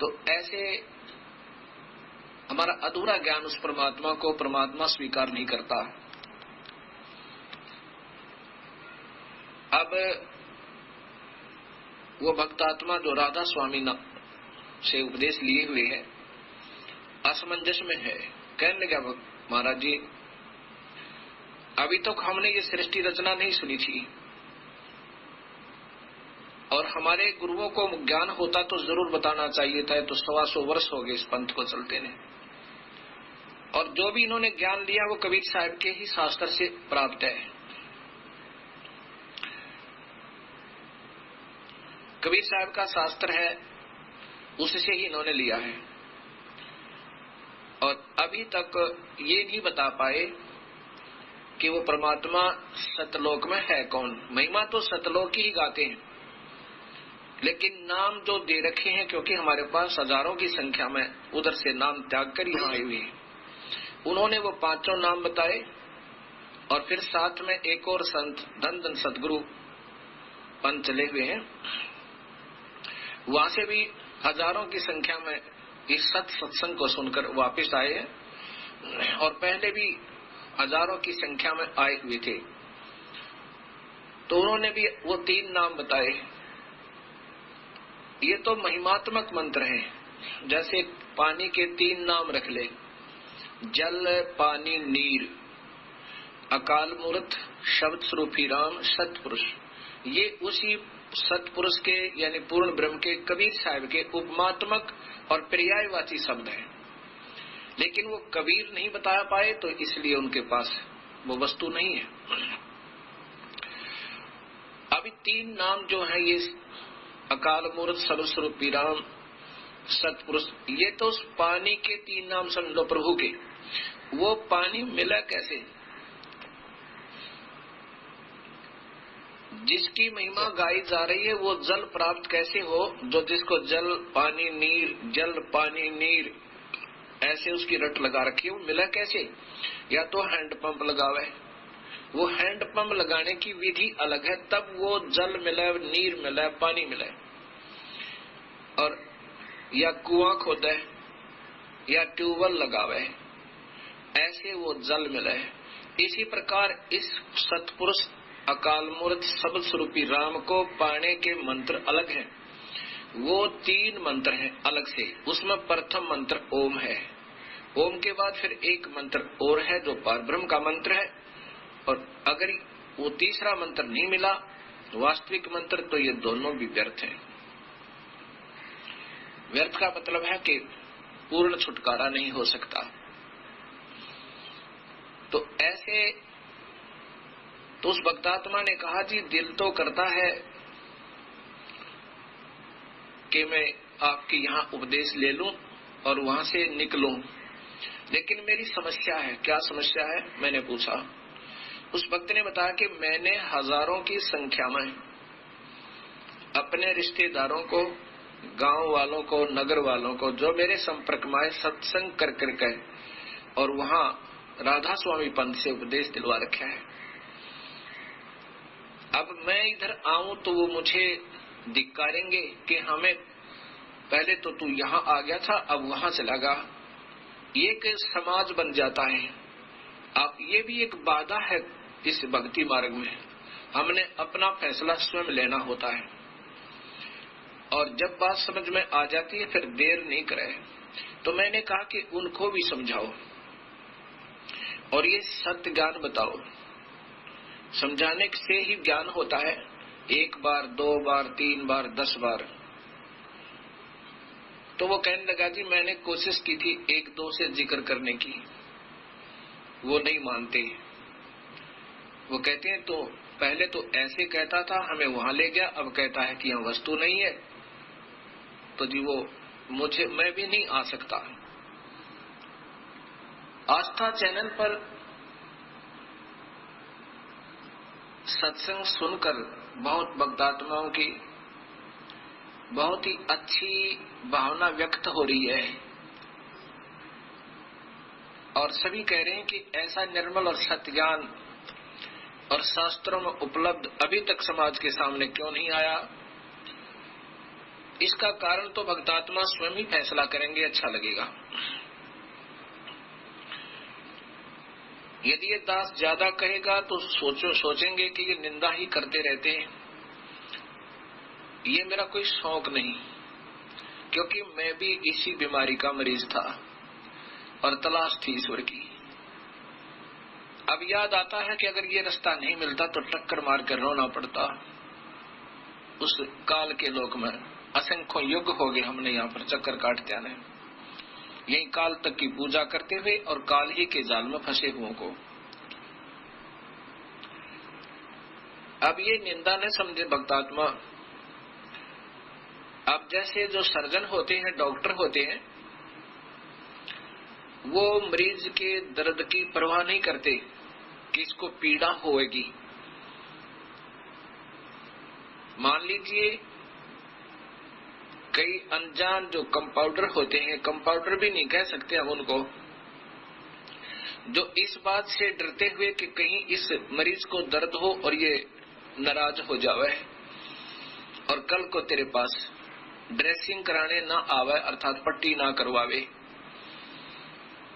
तो ऐसे हमारा अधूरा ज्ञान उस परमात्मा को परमात्मा स्वीकार नहीं करता। अब वो भक्तात्मा जो राधा स्वामी से उपदेश लिए हुए है, असमंजस में है। कहने लगा महाराज जी, अभी तक हमने ये सृष्टि रचना नहीं सुनी थी, और हमारे गुरुओं को ज्ञान होता तो जरूर बताना चाहिए था। तो 125 वर्ष हो गए इस पंथ को चलते ने, और जो भी इन्होंने ज्ञान लिया वो कबीर साहब के ही शास्त्र से प्राप्त है। कबीर साहब का शास्त्र है, उससे ही इन्होंने लिया है। और अभी तक ये नहीं बता पाए कि वो परमात्मा सतलोक में है कौन। महिमा तो सतलोक ही गाते हैं, लेकिन नाम जो दे रखे हैं, क्योंकि हमारे पास हजारों की संख्या में उधर से नाम त्याग कर यहाँ आए हुए हैं, उन्होंने वो 5 नाम बताए। और फिर साथ में एक और संत धन धन सदगुरु पंथ चले हुए हैं, वहां से भी हजारों की संख्या में इस सत्संग को सुनकर वापस आए हैं, और पहले भी हजारों की संख्या में आए हुए थे। तो उन्होंने भी वो 3 नाम बताए। ये तो महिमात्मक मंत्र हैं। जैसे पानी के 3 नाम रख ले, जल पानी नीर, अकाल मूर्त शब्द स्वरूपी राम सतपुरुष। ये उसी सतपुरुष के यानी पूर्ण ब्रह्म के कबीर साहब के उपमात्मक और पर्यायवाची शब्द हैं। लेकिन वो कबीर नहीं बता पाए, तो इसलिए उनके पास वो वस्तु नहीं है। अभी 3 नाम जो है, ये अकाल मूर्त सर्वस्वरूपी राम सतपुरुष, ये तो उस पानी के 3 नाम समझ लो प्रभु के। वो पानी मिला कैसे? जिसकी महिमा गाई जा रही है वो जल प्राप्त कैसे हो? जो जिसको जल पानी नीर, जल पानी नीर ऐसे उसकी रट लगा रखी है, वो मिला कैसे? या तो हैंडपंप लगावे, वो हैंडपंप लगाने की विधि अलग है, तब वो जल मिले, नीर मिले, पानी मिले। और या कुआं खोदे या ट्यूबवेल लगावे, ऐसे वो जल मिले। इसी प्रकार इस सतपुरुष अकाल मूर्त शब्द स्वरूपी राम को पाने के मंत्र अलग हैं। वो 3 मंत्र हैं अलग से। उसमें प्रथम मंत्र ओम है, ओम के बाद फिर एक मंत्र और है जो परब्रह्म का मंत्र है। और अगर वो तीसरा मंत्र नहीं मिला वास्तविक मंत्र, तो ये दोनों भी व्यर्थ हैं। व्यर्थ का मतलब है कि पूर्ण छुटकारा नहीं हो सकता। तो ऐसे तो उस भक्तात्मा ने कहा, जी दिल तो करता है कि मैं आपके यहाँ उपदेश ले लूं और वहां से निकलूं, लेकिन मेरी समस्या है। क्या समस्या है? मैंने पूछा। उस भक्त ने बताया कि मैंने हजारों की संख्या में अपने रिश्तेदारों को, गांव वालों को, नगर वालों को, जो मेरे संपर्क में सत्संग कर करके और वहां राधा स्वामी पंथ से उपदेश दिलवा रखा है। अब मैं इधर आऊं तो वो मुझे धिक्कारेंगे कि हमें पहले तो तू यहाँ आ गया था, अब वहां चला गया। ये एक समाज बन जाता है। अब ये भी एक बाधा है इस भक्ति मार्ग में। हमने अपना फैसला स्वयं लेना होता है, और जब बात समझ में आ जाती है फिर देर नहीं करे। तो मैंने कहा कि उनको भी समझाओ और ये सत्य ज्ञान बताओ। समझाने से ही ज्ञान होता है। 1 बार 2 बार 3 बार 10 बार। तो वो कहने लगा, जी मैंने कोशिश की थी 1-2 से जिक्र करने की, वो नहीं मानते। वो कहते हैं तो पहले तो ऐसे कहता था, हमें वहां ले गया, अब कहता है कि यहाँ वस्तु नहीं है। तो जी वो मैं भी नहीं आ सकता। आस्था चैनल पर सत्संग सुनकर बहुत भक्तात्माओं की बहुत ही अच्छी भावना व्यक्त हो रही है, और सभी कह रहे हैं कि ऐसा निर्मल और सत्य ज्ञान और शास्त्रों में उपलब्ध अभी तक समाज के सामने क्यों नहीं आया। इसका कारण तो भक्तात्मा स्वयं ही फैसला करेंगे, अच्छा लगेगा। यदि ये दास ज्यादा कहेगा तो सोचेंगे कि ये निंदा ही करते रहते हैं। ये मेरा कोई शौक नहीं, क्योंकि मैं भी इसी बीमारी का मरीज था और तलाश थी ईश्वर की। अब याद आता है कि अगर ये रास्ता नहीं मिलता तो टक्कर मार कर रोना पड़ता। उस काल के लोक में असंख्यों युग हो गए हमने यहाँ पर चक्कर काटते आने, यही काल तक की पूजा करते हुए और काल ही के जाल में फंसे हुओं को। अब ये निंदा न समझे भक्तात्मा। अब जैसे जो सर्जन होते हैं, डॉक्टर होते हैं, वो मरीज के दर्द की परवाह नहीं करते कि इसको पीड़ा होएगी। मान लीजिए कई अनजान जो कंपाउंडर होते हैं, कंपाउंडर भी नहीं कह सकते हम उनको, जो इस बात से डरते हुए कि कहीं इस मरीज को दर्द हो और ये नाराज हो जावे और कल को तेरे पास ड्रेसिंग कराने ना आवे, अर्थात पट्टी ना करवावे।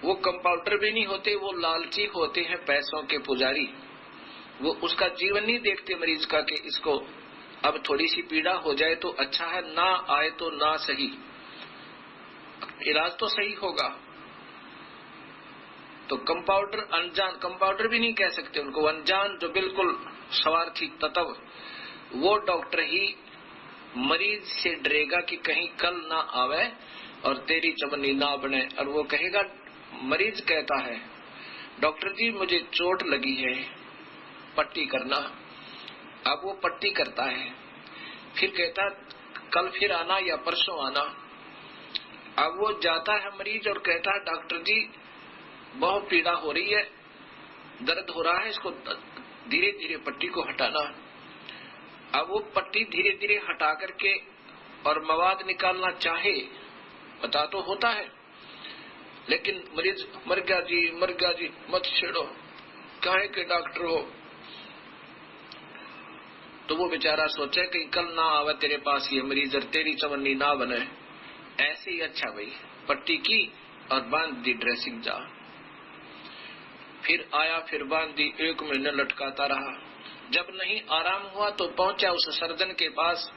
वो कंपाउंडर भी नहीं होते, वो लालची होते हैं, पैसों के पुजारी। वो उसका जीवन नहीं देखते मरीज का कि इसको अब थोड़ी सी पीड़ा हो जाए तो अच्छा है, ना आए तो ना सही, इलाज तो सही होगा। तो कंपाउंडर अनजान, कंपाउंडर भी नहीं कह सकते उनको, अनजान जो बिल्कुल स्वार्थी तत्व, वो डॉक्टर ही मरीज से डरेगा कि कहीं कल ना आवे और तेरी चमनी ना बने। और वो कहेगा, मरीज कहता है डॉक्टर जी मुझे चोट लगी है, पट्टी करना। अब वो पट्टी करता है, फिर कहता कल फिर आना या परसों आना। अब वो जाता है मरीज और कहता है डॉक्टर जी बहुत पीड़ा हो रही है, दर्द हो रहा है, इसको धीरे धीरे पट्टी को हटाना। अब वो पट्टी धीरे धीरे हटा करके और मवाद निकालना चाहे, पता तो होता है, लेकिन मरीज मर गया जी मत छेड़ो, काहे के डॉक्टर हो। तो वो बेचारा सोचे कि कल ना आवे तेरे पास ये मरीज और तेरी चवन्नी ना बने। ऐसे ही अच्छा भाई, पट्टी की और बांध दी ड्रेसिंग जा। फिर आया, फिर बांध दी, 1 महीने लटकाता रहा। जब नहीं आराम हुआ तो पहुंचा उस सर्जन के पास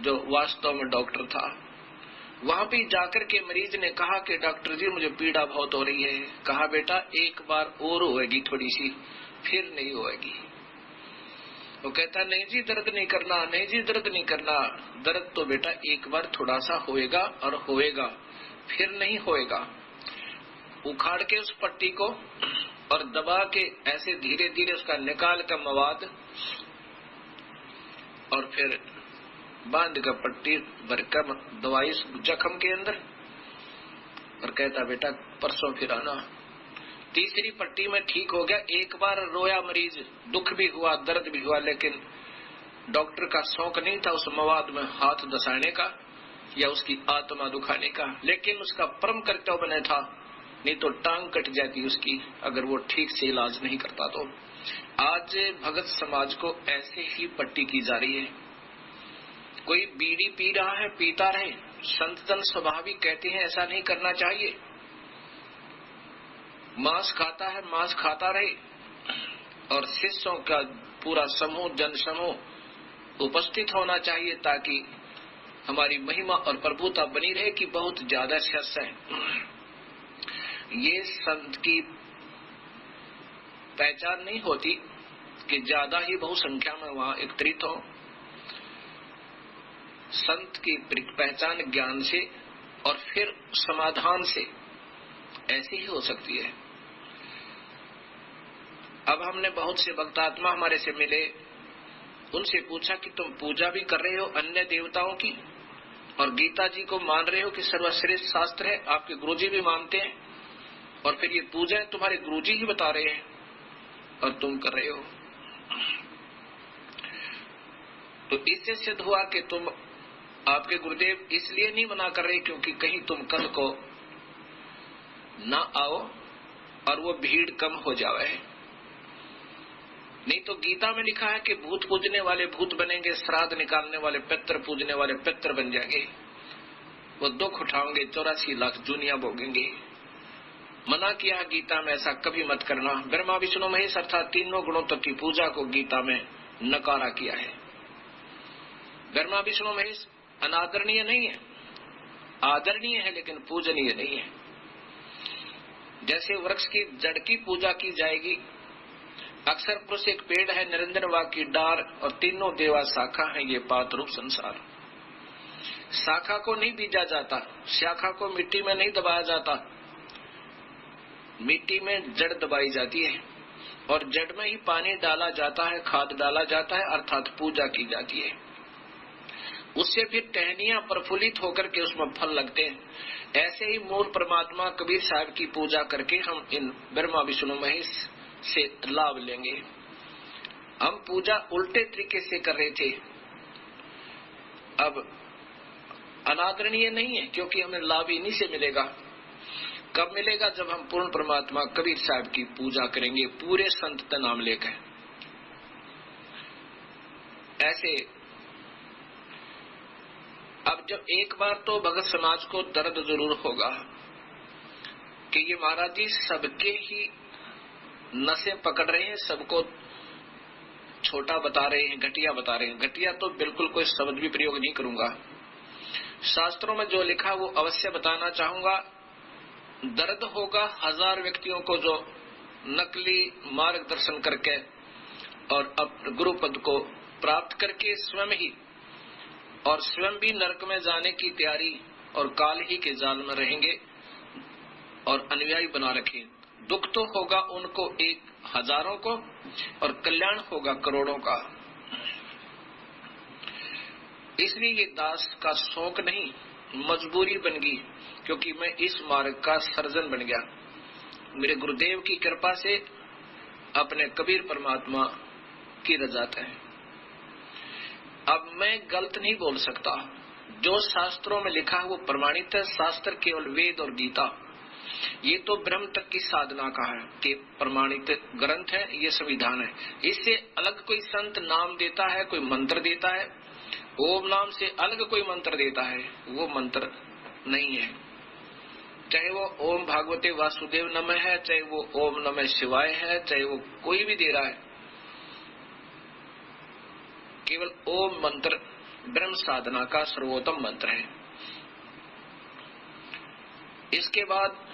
जो वास्तव में डॉक्टर था। वहां भी जाकर के मरीज ने कहा कि डॉक्टर जी मुझे पीड़ा बहुत हो रही है। कहा बेटा एक बार और होएगी थोड़ी सी, फिर नहीं होएगी। वो कहता नहीं जी दर्द नहीं करना, नहीं जी दर्द नहीं करना। दर्द तो बेटा एक बार थोड़ा सा होएगा और होएगा, फिर नहीं होएगा। उखाड़ के उस पट्टी को और दबा के ऐसे धीरे धीरे उसका निकाल का मवाद और फिर बांध का पट्टी भरकर दवाई जख्म के अंदर और कहता बेटा परसों फिर आना। तीसरी पट्टी में ठीक हो गया। एक बार रोया मरीज, दुख भी हुआ, दर्द भी हुआ, लेकिन डॉक्टर का शौक नहीं था उस मवाद में हाथ दसाने का या उसकी आत्मा दुखाने का, लेकिन उसका परम कर्तव्य बने था, नहीं तो टांग कट जाती उसकी अगर वो ठीक से इलाज नहीं करता। तो आज भगत समाज को ऐसे ही पट्टी की जा रही है। कोई बीड़ी पी रहा है, पीता रहे, संत जन स्वाभाविक कहते हैं ऐसा नहीं करना चाहिए। मांस खाता है, मांस खाता रहे, और शिष्यों का पूरा समूह, जन समूह उपस्थित होना चाहिए ताकि हमारी महिमा और प्रभुता बनी रहे कि बहुत ज्यादा शिष्य है। ये संत की पहचान नहीं होती कि ज्यादा ही बहुसंख्या में वहां एकत्रित हो। संत की पहचान ज्ञान से और फिर समाधान से ऐसी ही हो सकती है। अब हमने बहुत से भक्तात्मा हमारे से मिले, उनसे पूछा कि तुम पूजा भी कर रहे हो अन्य देवताओं की और गीता जी को मान रहे हो कि सर्वश्रेष्ठ शास्त्र है, आपके गुरुजी भी मानते हैं, और फिर ये पूजा तुम्हारे गुरुजी ही बता रहे हैं और तुम कर रहे हो। तो इससे सिद्ध हुआ कि तुम आपके गुरुदेव इसलिए नहीं मना कर रहे क्योंकि कहीं तुम कल को ना आओ और वो भीड़ कम हो जावे। नहीं तो गीता में लिखा है कि भूत पूजने वाले भूत बनेंगे, श्राद्ध निकालने वाले पितर पूजने वाले पितर बन जाएंगे, वो दुख उठाओगे, 84 लाख दुनिया भोगेंगे। मना किया गीता में, ऐसा कभी मत करना। ब्रह्मा विष्णु महेश अर्थात तीनों गुणों तक की पूजा को गीता में नकारा किया है। ब्रह्मा विष्णु महेश अनादरणीय नहीं है, आदरणीय है लेकिन पूजनीय नहीं है। जैसे वृक्ष की जड़ की पूजा की जाएगी, अक्षर पुरुष एक पेड़ है, निरंजन वाक की डार और तीनों देवा शाखा है, ये पात रूप संसार। शाखा को नहीं बीजा जाता, शाखा को मिट्टी में नहीं दबाया जाता, मिट्टी में जड़ दबाई जाती है और जड़ में ही पानी डाला जाता है, खाद डाला जाता है, अर्थात पूजा की जाती है। उससे फिर टहनियां प्रफुल्लित होकर के उसमें फल लगते हैं। ऐसे ही मूल परमात्मा कबीर साहब की पूजा करके हम इन ब्रह्मा विष्णु महेश से लाभ लेंगे। हम पूजा उल्टे तरीके से कर रहे थे, अब अनादरणीय नहीं है, क्योंकि हमें लाभ इन्हीं से मिलेगा। कब मिलेगा? जब हम पूर्ण परमात्मा कबीर साहब की पूजा करेंगे, पूरे संत का नाम लेकर। ऐसे अब जब एक बार तो भगत समाज को दर्द जरूर होगा कि ये महाराज जी सबके ही नशे पकड़ रहे हैं, सबको छोटा बता रहे हैं, घटिया बता रहे हैं। घटिया तो बिल्कुल कोई शब्द भी प्रयोग नहीं करूंगा, शास्त्रों में जो लिखा वो अवश्य बताना चाहूंगा। दर्द होगा 1000 व्यक्तियों को जो नकली मार्गदर्शन करके और अपने गुरु पद को प्राप्त करके स्वयं ही और स्वयं भी नरक में जाने की तैयारी और काल ही के जाल में रहेंगे और अनुयायी बना रखे। दुख तो होगा उनको 1000 को और कल्याण होगा करोड़ों का। इसलिए ये दास का शौक नहीं, मजबूरी बन गई, क्योंकि मैं इस मार्ग का सर्जन बन गया। मेरे गुरुदेव की कृपा से अपने कबीर परमात्मा की रजात है। अब मैं गलत नहीं बोल सकता, जो शास्त्रों में लिखा है वो प्रमाणित है। शास्त्र केवल वेद और गीता, ये तो ब्रह्म तक की साधना का है कि प्रमाणित ग्रंथ है, ये संविधान है। इससे अलग कोई संत नाम देता है, कोई मंत्र देता है, ओम नाम से अलग कोई मंत्र देता है, वो मंत्र नहीं है। चाहे वो ओम भागवते वासुदेव नमः है, चाहे वो ओम नमः शिवाय है, चाहे वो कोई भी दे रहा है, केवल ओम मंत्र ब्रह्म साधना का सर्वोत्तम मंत्र है। इसके बाद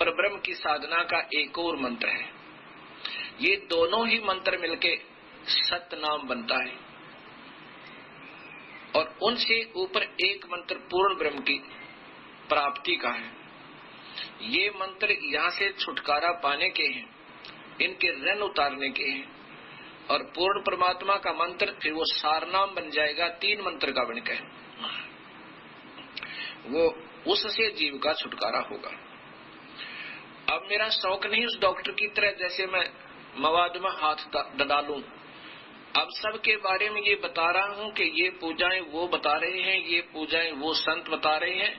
परब्रह्म की साधना का एक और मंत्र है। ये दोनों ही मंत्र मिलके सत नाम बनता है और उनसे ऊपर एक मंत्र पूर्ण ब्रह्म की प्राप्ति का है। ये मंत्र यहाँ से छुटकारा पाने के हैं, इनके ऋण उतारने के हैं। और पूर्ण परमात्मा का मंत्र फिर वो सारनाम बन जाएगा, 3 मंत्र का बनकर, वो उससे जीव का छुटकारा होगा। अब मेरा शौक नहीं उस डॉक्टर की तरह जैसे मैं मवाद में हाथ डालूं। अब सबके बारे में ये बता रहा हूं कि ये पूजाएं वो बता रहे हैं, ये पूजाएं वो संत बता रहे हैं,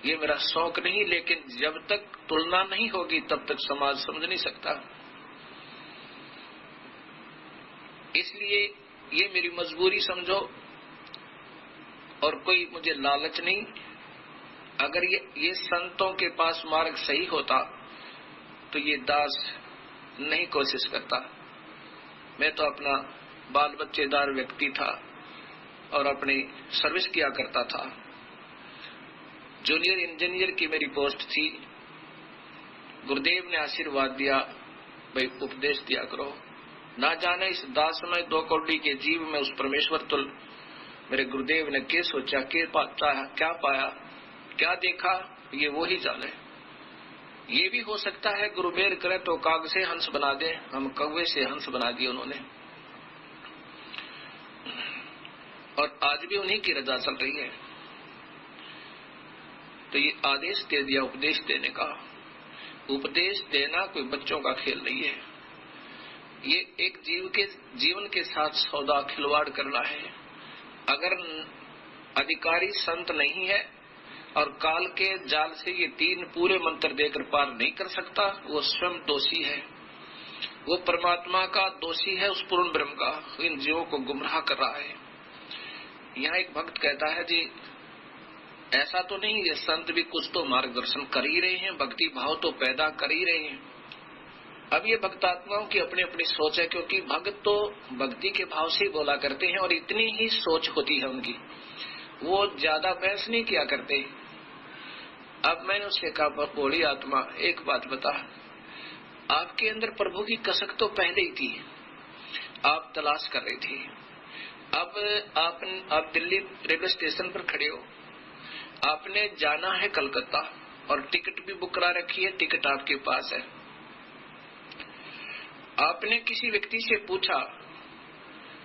ये मेरा शौक नहीं। लेकिन जब तक तुलना नहीं होगी तब तक समाज समझ नहीं सकता। इसलिए ये मेरी मजबूरी समझो और कोई मुझे लालच नहीं। अगर ये संतों के पास मार्ग सही होता तो ये दास नहीं कोशिश करता। मैं तो अपना बाल बच्चेदार व्यक्ति था और अपनी सर्विस किया करता था। जूनियर इंजीनियर की मेरी पोस्ट थी। गुरुदेव ने आशीर्वाद दिया, भाई उपदेश दिया करो। ना जाने इस दास में 2 कौड़ी के जीव में उस परमेश्वर तुल मेरे गुरुदेव ने क्या सोचा, क्या पाया, क्या देखा, ये वो ही जाने। ये भी हो सकता है गुरु मेहर करे तो काग से हंस बना दे, हम कौवे से हंस बना दिए उन्होंने। और आज भी उन्हीं की रजा चल रही है। तो ये आदेश दे दिया उपदेश देने का। उपदेश देना कोई बच्चों का खेल नहीं है, ये एक जीवन के साथ सौदा खिलवाड़ करना है। अगर अधिकारी संत नहीं है और काल के जाल से ये 3 पूरे मंत्र देकर पार नहीं कर सकता, वो स्वयं दोषी है। वो परमात्मा का दोषी है, उस पूर्ण ब्रह्म का, इन जीवों को गुमराह कर रहा है। यहाँ एक भक्त कहता है जी ऐसा तो नहीं, ये संत भी कुछ तो मार्गदर्शन कर ही रहे हैं, भक्ति भाव तो पैदा कर ही रहे हैं। अब ये भक्तात्माओं की अपनी अपनी सोच है, क्योंकि भक्त तो भक्ति के भाव से ही बोला करते हैं और इतनी ही सोच होती है उनकी, वो ज्यादा बहस नहीं किया करते। अब मैंने उससे कहा बोली आत्मा एक बात बता, आपके अंदर प्रभु की कसक तो पहले ही थी, आप तलाश कर रहे थे। अब आप दिल्ली रेलवे स्टेशन पर खड़े हो, आपने जाना है कलकत्ता और टिकट भी बुक करा रखी है, टिकट आपके पास है। आपने किसी व्यक्ति से पूछा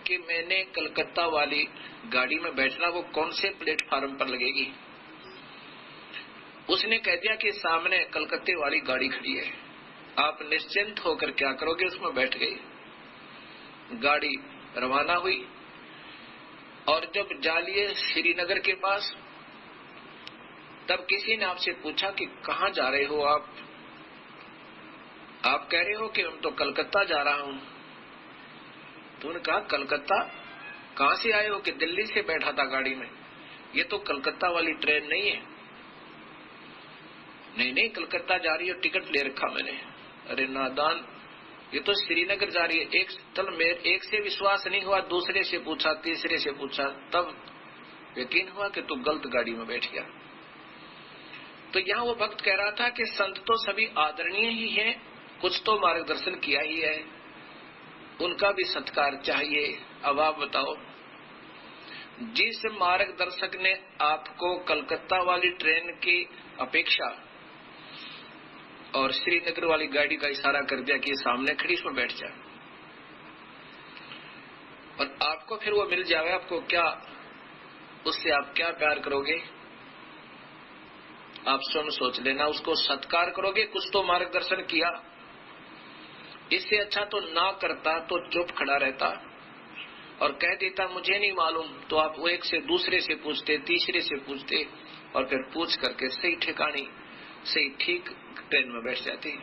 कि मैंने कलकत्ता वाली गाड़ी में बैठना, वो कौन से प्लेटफार्म पर लगेगी? उसने कह दिया कि सामने कलकत्ते वाली गाड़ी खड़ी है। आप निश्चिंत होकर क्या करोगे, उसमें बैठ गए। गाड़ी रवाना हुई और जब जा लिए श्रीनगर के पास, तब किसी ने आपसे पूछा कि कहाँ जा रहे हो आप कह रहे हो कि हम तो कलकत्ता जा रहा हूं। तो उन्होंने कहा कलकत्ता कहां से आए हो? कि दिल्ली से बैठा था गाड़ी में। ये तो कलकत्ता वाली ट्रेन नहीं है। नहीं कलकत्ता जा रही है, टिकट ले रखा मैंने। अरे नादान, ये तो श्रीनगर जा रही है। एक से विश्वास नहीं हुआ, दूसरे से पूछा, तीसरे से पूछा, तब यकीन हुआ कि तू गलत गाड़ी में बैठ गया। तो यहाँ वो भक्त कह रहा था कि संत तो सभी आदरणीय ही हैं, कुछ तो मार्गदर्शन किया ही है, उनका भी सत्कार चाहिए। अब आप बताओ, जिस मार्गदर्शक ने आपको कलकत्ता वाली ट्रेन की अपेक्षा और श्रीनगर वाली गाड़ी का इशारा कर दिया कि सामने खड़ी, इसमें बैठ जा, और आपको फिर वो मिल जाए, आपको क्या, उससे आप क्या प्यार करोगे? आप स्वयं सोच लेना। उसको सत्कार करोगे, कुछ तो मार्गदर्शन किया। इससे अच्छा तो ना करता, तो चुप खड़ा रहता और कह देता मुझे नहीं मालूम। तो आप वो एक से दूसरे से पूछते, तीसरे से पूछते, और फिर पूछ करके सही ठिकानी, सही ठीक ट्रेन में बैठ जाते।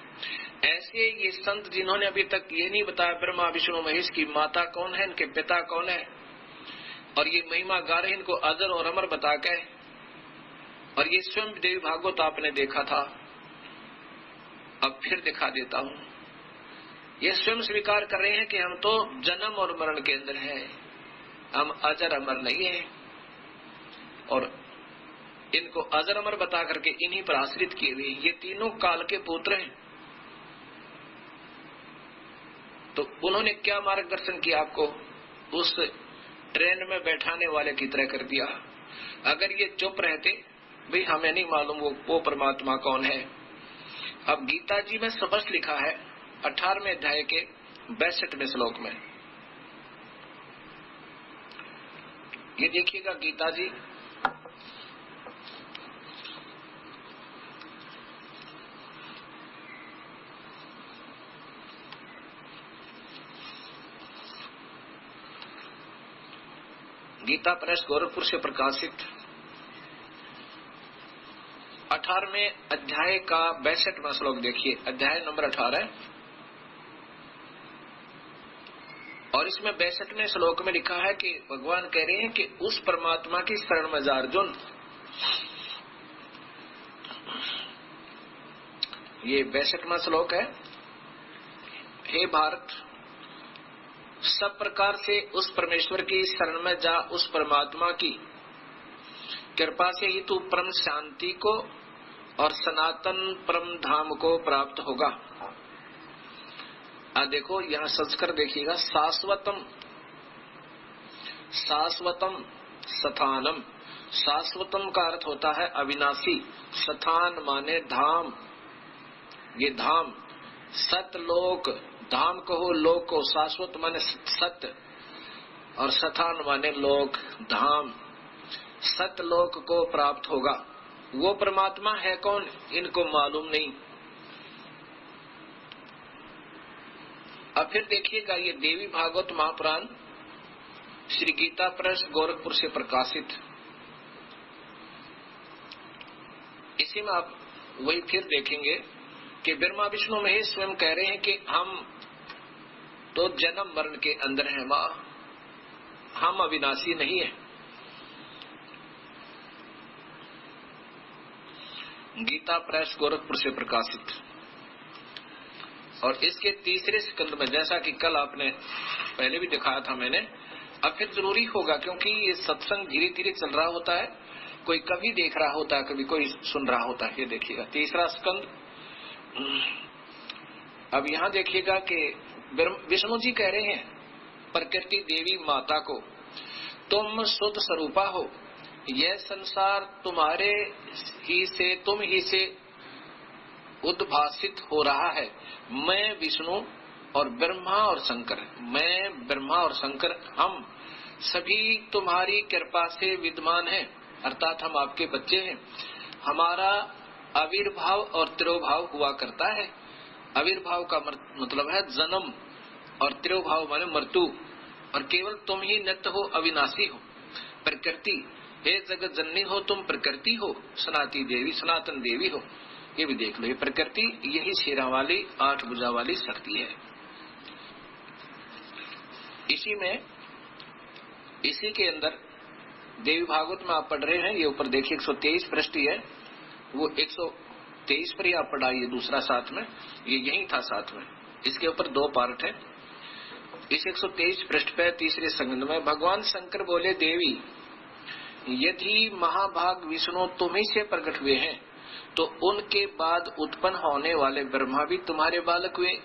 ऐसे ये संत जिन्होंने अभी तक ये नहीं बताया ब्रह्मा विष्णु महेश की माता कौन है, इनके पिता कौन है, और ये महिमा गा रहे, इनको अजर और अमर बता के, और ये स्वयं देवी भागवत आपने देखा था, अब फिर दिखा देता हूं। ये स्वयं स्वीकार कर रहे हैं कि हम तो जन्म और मरण के अंदर हैं, हम अजर अमर नहीं है, और इनको अजर अमर बता करके इन्हीं पर आश्रित किए हुए ये तीनों काल के पुत्र हैं। तो उन्होंने क्या मार्गदर्शन किया आपको? उस ट्रेन में बैठाने वाले की तरह कर दिया। अगर ये चुप रहते, भाई हमें नहीं मालूम वो परमात्मा कौन है। अब गीता जी में स्पष्ट लिखा है 18वें अध्याय के 62वें श्लोक में, ये देखिएगा गीता जी गीता प्रेस गोरखपुर से प्रकाशित 18वें अध्याय का 62वां श्लोक देखिए, अध्याय नंबर 18, और इसमें 62वें श्लोक में लिखा है कि भगवान कह रहे हैं कि उस परमात्मा की शरण में जा अर्जुन। ये 62वां श्लोक है। हे भारत, सब प्रकार से उस परमेश्वर की शरण में जा, उस परमात्मा की कृपा से ही तू परम शांति को और सनातन परम धाम को प्राप्त होगा। देखो यहाँ संस्कार देखिएगा, शाश्वतम, शाश्वतम स्थानम। शाश्वतम का अर्थ होता है अविनाशी, स्थान माने धाम, ये धाम, सतलोक, धाम कहो लोक को, शाश्वत माने सत्य और स्थान माने लोक, धाम, सतलोक को प्राप्त होगा। वो परमात्मा है कौन, इनको मालूम नहीं। अब फिर देखिएगा ये देवी भागवत महापुराण श्री गीता प्रेस गोरखपुर से प्रकाशित, इसी में आप वही फिर देखेंगे कि ब्रह्मा विष्णु महेश स्वयं कह रहे हैं कि हम तो जन्म मरण के अंदर है माँ, हम अविनाशी नहीं है। गीता प्रेस गोरखपुर से प्रकाशित। और इसके तीसरे स्कंद में, जैसा कि कल आपने पहले भी दिखाया था मैंने, अब फिर जरूरी होगा क्योंकि ये सत्संग धीरे धीरे चल रहा होता है, कोई कभी देख रहा होता है, कभी कोई सुन रहा होता है। ये देखिएगा तीसरा स्कंद। अब यहाँ देखिएगा कि विष्णु जी कह रहे हैं प्रकृति देवी माता को, तुम शुद्ध स्वरूपा हो, यह संसार तुम्हारे ही से, तुम ही से उद्भासित हो रहा है। मैं विष्णु और ब्रह्मा और शंकर, मैं ब्रह्मा और शंकर, हम सभी तुम्हारी कृपा से विद्यमान हैं, अर्थात हम आपके बच्चे हैं। हमारा आविर्भाव और तिरोभाव हुआ करता है। आविर्भाव का मतलब है जन्म और तिरोभाव माने मृत्यु, और केवल तुम ही नित्य हो, अविनाशी हो। प्रकृति, हे जगत जननी हो, तुम प्रकृति हो, सनाती देवी, सनातन देवी हो। ये भी देख लो, ये प्रकृति यही शेरा वाली 8 भुजा वाली शक्ति है। इसी के अंदर देवी भागवत में आप पढ़ रहे हैं, ये ऊपर देखिए 123 पृष्ठ है, वो 123 पर ही आप पढ़ाइए, दूसरा साथ में, ये यही था साथ में। इसके ऊपर 2 पार्ट है। इस 123 पृष्ठ पे तीसरे संगंध में भगवान शंकर बोले, देवी यदि महाभाग विष्णु तुम्ही से प्रकट हुए हैं, तो उनके बाद उत्पन्न होने वाले ब्रह्मा भी तुम्हारे बालक हुए।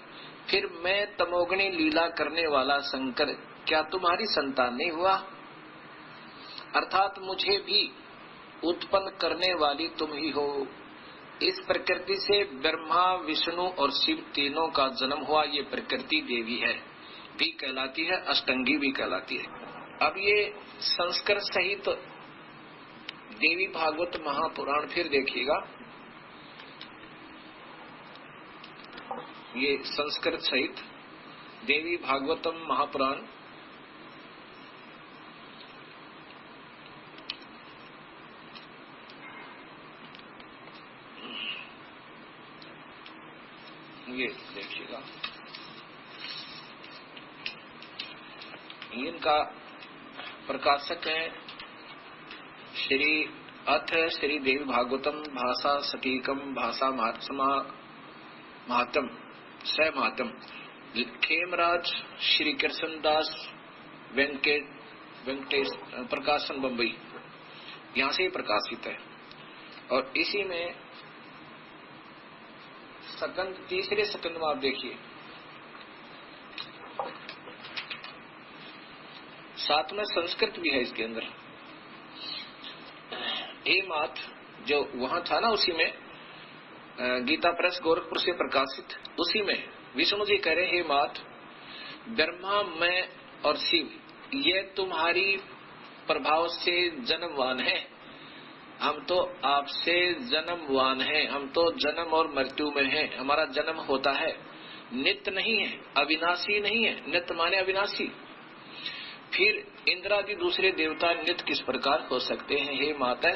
फिर मैं तमोगणी लीला करने वाला शंकर क्या तुम्हारी संतान नहीं हुआ? अर्थात मुझे भी उत्पन्न करने वाली तुम ही हो। इस प्रकृति से ब्रह्मा, विष्णु और शिव तीनों का जन्म हुआ। ये प्रकृति देवी है भी कहलाती है, अष्टंगी भी कहलाती है। अब ये संस्कार सहित देवी भागवत महापुराण फिर देखिएगा, ये संस्कृत सहित देवी भागवतम महापुराण, ये देखिएगा, इनका प्रकाशक है श्री देवी भागवतम भाषा सटीकम भाषा महात्म सहमातम, खेमराज श्री कृष्णदास वेंकटेश प्रकाशन बम्बई, यहाँ से प्रकाशित है। और इसी में सकंद, तीसरे सकंद में आप देखिए, साथ में संस्कृत भी है इसके अंदर। हे मात, जो वहां था ना, उसी में गीता प्रेस गोरखपुर से प्रकाशित, उसी में विष्णु जी कह रहे, हे मात, ब्रह्मा, मैं और शिव ये तुम्हारी प्रभाव से जन्मवान है। हम तो आपसे जन्मवान हैं, हम तो जन्म और मृत्यु में हैं। हमारा जन्म होता है, नित्य नहीं है, अविनाशी नहीं है। नित्य माने अविनाशी। फिर इंद्र आदि दूसरे देवता नित्य किस प्रकार हो सकते हैं? हे माता,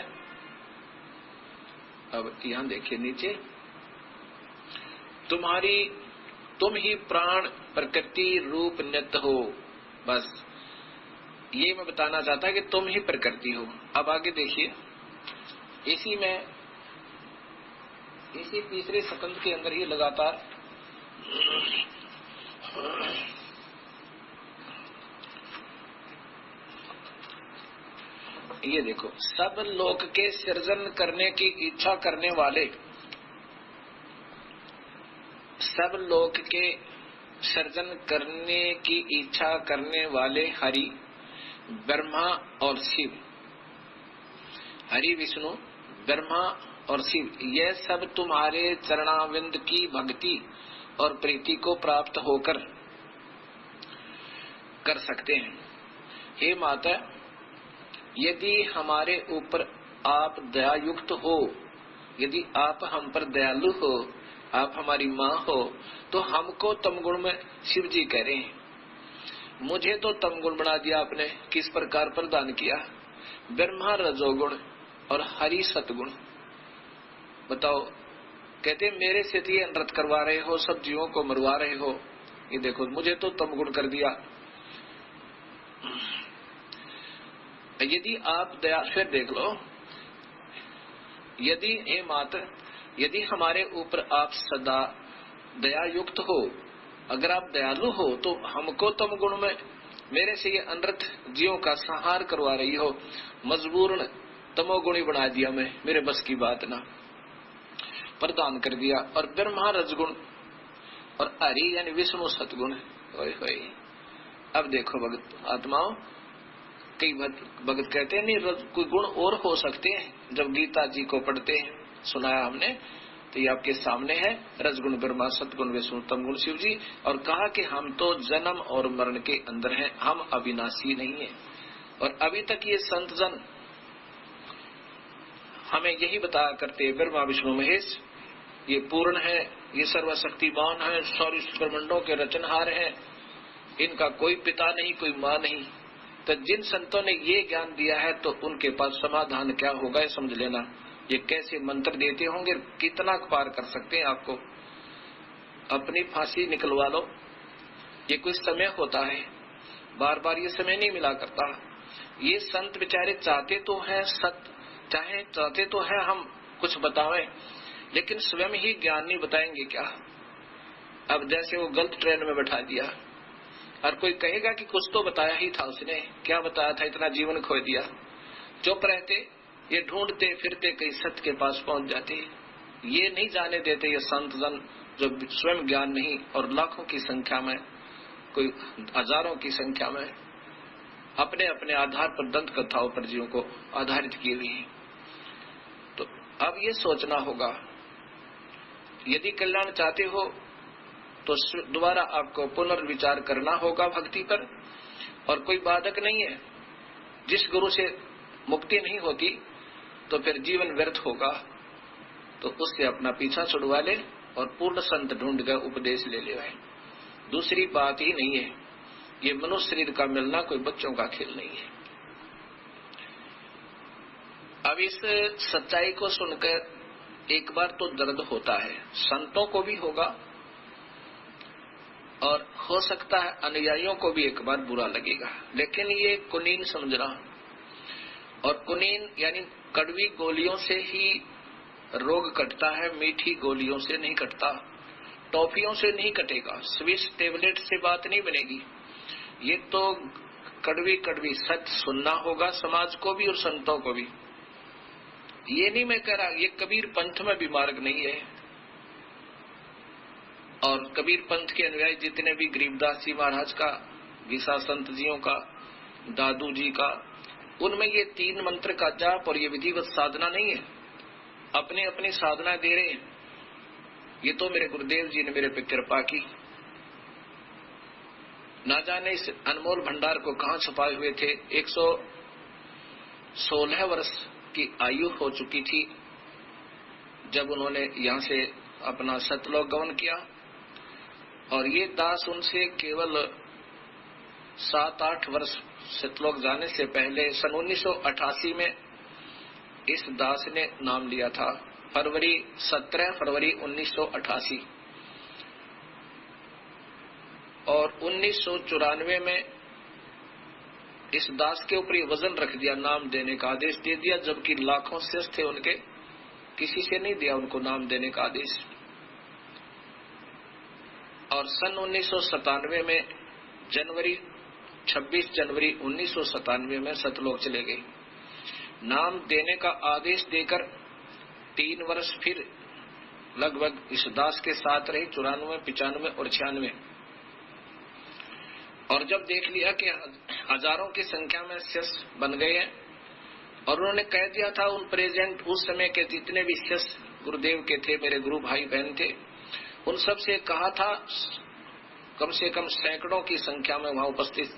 अब यहां देखिए नीचे, तुम ही प्राण प्रकृति रूप नित्य हो। बस ये मैं बताना चाहता कि तुम ही प्रकृति हो। अब आगे देखिए, इसी तीसरे सकंद के अंदर ही लगातार ये देखो, सब लोक के सृजन करने की इच्छा करने वाले, सब लोक के सृजन करने की इच्छा करने वाले हरि, ब्रह्मा और शिव, हरि विष्णु ब्रह्मा और शिव, ये सब तुम्हारे चरणाविंद की भक्ति और प्रीति को प्राप्त होकर कर सकते हैं। हे माता, यदि हमारे ऊपर आप दयायुक्त हो, यदि आप हम पर दयालु हो, आप हमारी माँ हो, तो हमको तमगुण में, शिव जी कह रहे हैं, मुझे तो तमगुण बना दिया आपने। किस प्रकार प्रदान किया? ब्रह्मा रजोगुण और हरि सतगुण। बताओ, कहते मेरे से ये नृत्य करवा रहे हो, सब जीवों को मरवा रहे हो, ये देखो मुझे तो तम गुण कर दिया। यदि आप दया, फिर देख लो, यदि हे मात, यदि हमारे ऊपर आप सदा दया युक्त हो, अगर आप दयालु हो, तो हमको तम गुण में मेरे से ये अनर्थ जीवों का संहार करवा रही हो, मजबूरन तमोगुणी बना दिया, मैं मेरे बस की बात ना, प्रदान कर दिया। और ब्रह्मा रजगुण और हरि यानी विष्णु सतगुण। अब देखो भगत आत्माओं, कई भगत कहते हैं नहीं कोई गुण और हो सकते हैं, जब गीता जी को पढ़ते हैं, सुनाया हमने, तो ये आपके सामने है, रजगुण ब्रह्मा, सतगुण विष्णु, तमगुण शिव जी। और कहा कि हम तो जन्म और मरण के अंदर हैं, हम अविनाशी नहीं है। और अभी तक ये संत जन हमें यही बताया करते, ब्रह्मा विष्णु महेश ये पूर्ण है, ये सर्वशक्तिमान है, सौर ब्रह्मंडों के रचनहार हैं, इनका कोई पिता नहीं, कोई माँ नहीं। तो जिन संतों ने ये ज्ञान दिया है, तो उनके पास समाधान क्या होगा ये समझ लेना। ये कैसे मंत्र देते होंगे, कितना पार कर सकते हैं आपको। अपनी फांसी निकलवा लो, ये कुछ समय होता है, बार बार ये समय नहीं मिला करता। ये संत बेचारे चाहते तो है चाहते तो है हम कुछ बतावें, लेकिन स्वयं ही ज्ञान नहीं बताएंगे क्या। अब जैसे वो गलत ट्रेन में बैठा दिया, और कोई कहेगा कि कुछ तो बताया ही था उसने, क्या बताया था, इतना जीवन खो दिया। चुप रहते, ये ढूंढते फिरते कहीं सत्य के पास पहुंच जाते। ये नहीं जाने देते ये संत जन जो स्वयं ज्ञान नहीं, और लाखों की संख्या में, कोई हजारों की संख्या में अपने अपने आधार पर दंत कथाओं पर जीवों को आधारित किए हुए हैं। तो अब ये सोचना होगा, यदि कल्याण चाहते हो तो दोबारा आपको पुनर्विचार करना होगा भक्ति पर, और कोई बाधक नहीं है। जिस गुरु से मुक्ति नहीं होती तो फिर जीवन व्यर्थ होगा, तो उससे अपना पीछा छुड़वा ले और पूर्ण संत ढूंढ कर उपदेश ले ले। दूसरी बात ही नहीं है। ये मनुष्य शरीर का मिलना कोई बच्चों का खेल नहीं है। अब इस सच्चाई को सुनकर एक बार तो दर्द होता है, संतों को भी होगा, और हो सकता है अनुयायियों को भी एक बार बुरा लगेगा, लेकिन ये कुनीन समझना। और कुनीन यानी कड़वी गोलियों से ही रोग कटता है, मीठी गोलियों से नहीं कटता, टॉफियों से नहीं कटेगा, स्विस टेबलेट से बात नहीं बनेगी। ये तो कड़वी कड़वी सच सुनना होगा समाज को भी और संतों को भी। ये नहीं मैं कह रहा, ये कबीर पंथ में भी मार्ग नहीं है। और कबीर पंथ के अनुयायी जितने भी, गरीबदास जी महाराज का, गीसा संत जियों का, दादू जी का, उनमें ये 3 मंत्र का जाप और ये विधिवत साधना नहीं है। अपने अपनी साधना दे रहे हैं। ये तो मेरे गुरुदेव जी ने मेरे पे कृपा की, ना जाने इस अनमोल भंडार को कहां छुपाए हुए थे। 116 वर्ष की आयु हो चुकी थी जब उन्होंने यहां से अपना सतलोक गमन किया, और ये दास उनसे केवल 7-8 वर्ष सतलोक जाने से पहले सन 1988 में इस दास ने नाम लिया था। 17 फरवरी 1988, और 1994 में इस दास के ऊपर वजन रख दिया, नाम देने का आदेश दे दिया, जबकि लाखों शिष्य थे उनके, किसी से नहीं दिया उनको नाम देने का आदेश। और सन 1997 में 26 जनवरी 1997 में सतलोक चले गए। नाम देने का आदेश देकर 3 वर्ष फिर लगभग इस दास के साथ रहे, 94, 95 और 96। और जब देख लिया कि हजारों की संख्या में शिष्य बन गए हैं, और उन्होंने कह दिया था उन प्रेजेंट उस समय के जितने भी शिष्य गुरुदेव के थे, मेरे गुरु भाई बहन थे, उन सब से कहा था, कम से कम सैकड़ों की संख्या में वहां उपस्थित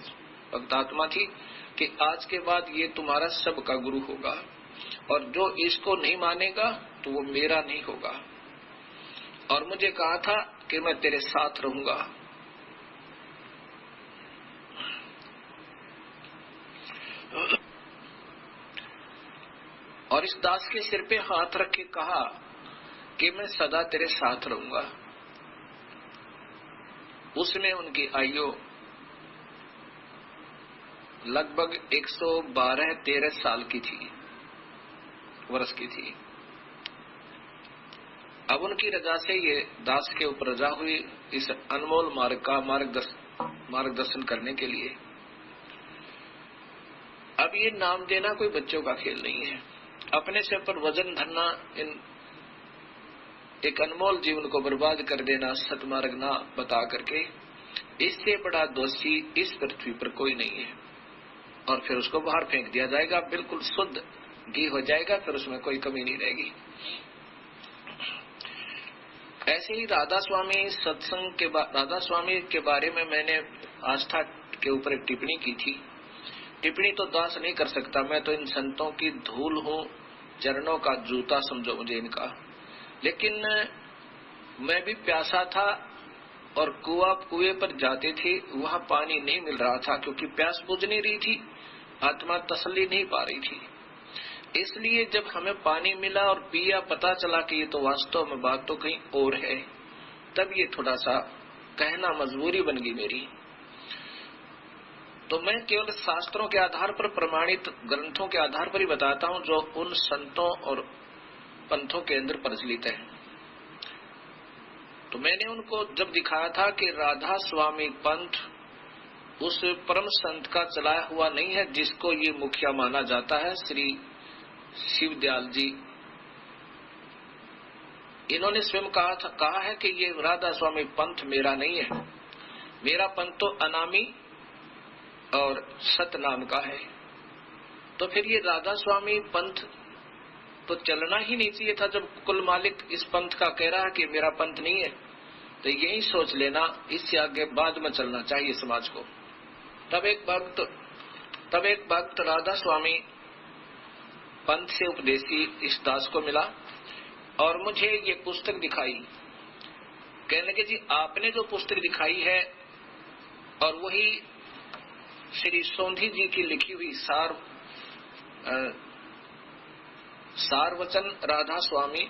भक्तात्मा थी, कि आज के बाद ये तुम्हारा सबका गुरु होगा, और जो इसको नहीं मानेगा तो वो मेरा नहीं होगा। और मुझे कहा था कि मैं तेरे साथ रहूंगा। और इस दास के सिर पे हाथ रख के कहा कि मैं सदा तेरे साथ रहूंगा। उसमें उनकी आयु लगभग 112-13 साल की थी, वर्ष की थी। अब उनकी रजा से ये दास के ऊपर रजा हुई इस अनमोल मार्ग का मार्गदर्शन करने के लिए। अब ये नाम देना कोई बच्चों का खेल नहीं है। अपने सिर पर वजन धरना, इन एक अनमोल जीवन को बर्बाद कर देना, सतमार्ग ना बता करके, इससे बड़ा दोषी इस पृथ्वी पर कोई नहीं है। और फिर उसको बाहर फेंक दिया जाएगा, बिल्कुल शुद्ध घी हो जाएगा, फिर उसमें कोई कमी नहीं रहेगी। ऐसे ही राधा स्वामी के बारे में मैंने आस्था के ऊपर एक टिप्पणी की थी। टिप्पणी तो दास नहीं कर सकता, मैं तो इन संतों की धूल हूं, चरणों का जूता समझो मुझे इनका। लेकिन मैं भी प्यासा था और कुएं पर जाते थे, वहां पानी नहीं मिल रहा था क्योंकि प्यास बुझ नहीं रही थी, आत्मा तसल्ली नहीं पा रही थी। इसलिए जब हमें पानी मिला और पिया, पता चला कि ये तो वास्तव में बात तो कहीं और है, तब ये थोड़ा सा कहना मजबूरी बन गई मेरी। तो मैं केवल शास्त्रों के आधार पर, प्रमाणित ग्रंथों के आधार पर ही बताता हूं जो उन संतों और पंथों के अंदर प्रचलित है। तो मैंने उनको जब दिखाया था कि राधा स्वामी पंथ उस परम संत का चलाया हुआ नहीं है जिसको ये मुखिया माना जाता है, श्री शिवदयाल जी। इन्होंने स्वयं कहा है कि ये राधा स्वामी पंथ मेरा नहीं है, मेरा पंथ तो अनामी और सतनाम का है। तो फिर ये राधा स्वामी पंथ तो चलना ही नहीं चाहिए था। जब कुल मालिक इस पंथ का कह रहा है कि मेरा पंथ नहीं है, तो यही सोच लेना, इससे आगे बाद में चलना चाहिए समाज को। तब एक भक्त राधा स्वामी पंथ से उपदेशी इस दास को मिला और मुझे ये पुस्तक दिखाई। कहने के जी आपने जो पुस्तक दिखाई है और वही श्री सोंधी जी की लिखी हुई सार वचन राधा स्वामी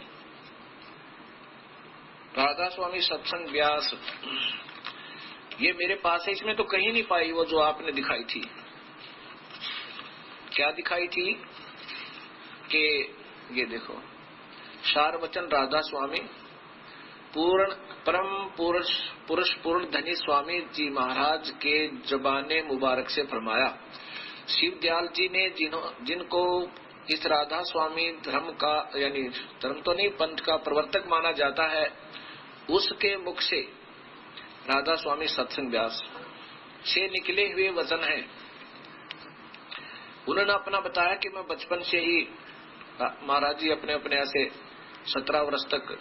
सत्संग व्यास, ये मेरे पास है। इसमें तो कहीं नहीं पाई वो जो आपने दिखाई थी। क्या दिखाई थी कि ये देखो, सार वचन राधा स्वामी परम पुरुष पूर्ण धनी स्वामी जी महाराज के जबाने मुबारक से फरमाया। शिवदयाल जी ने जिनको इस राधा स्वामी धर्म का, यानी धर्म तो नहीं पंथ का प्रवर्तक माना जाता है, उसके मुख से राधा स्वामी सत्संग व्यास से निकले हुए वचन हैं। उन्होंने अपना बताया कि मैं बचपन से ही महाराज जी अपने ऐसे 17 वर्ष तक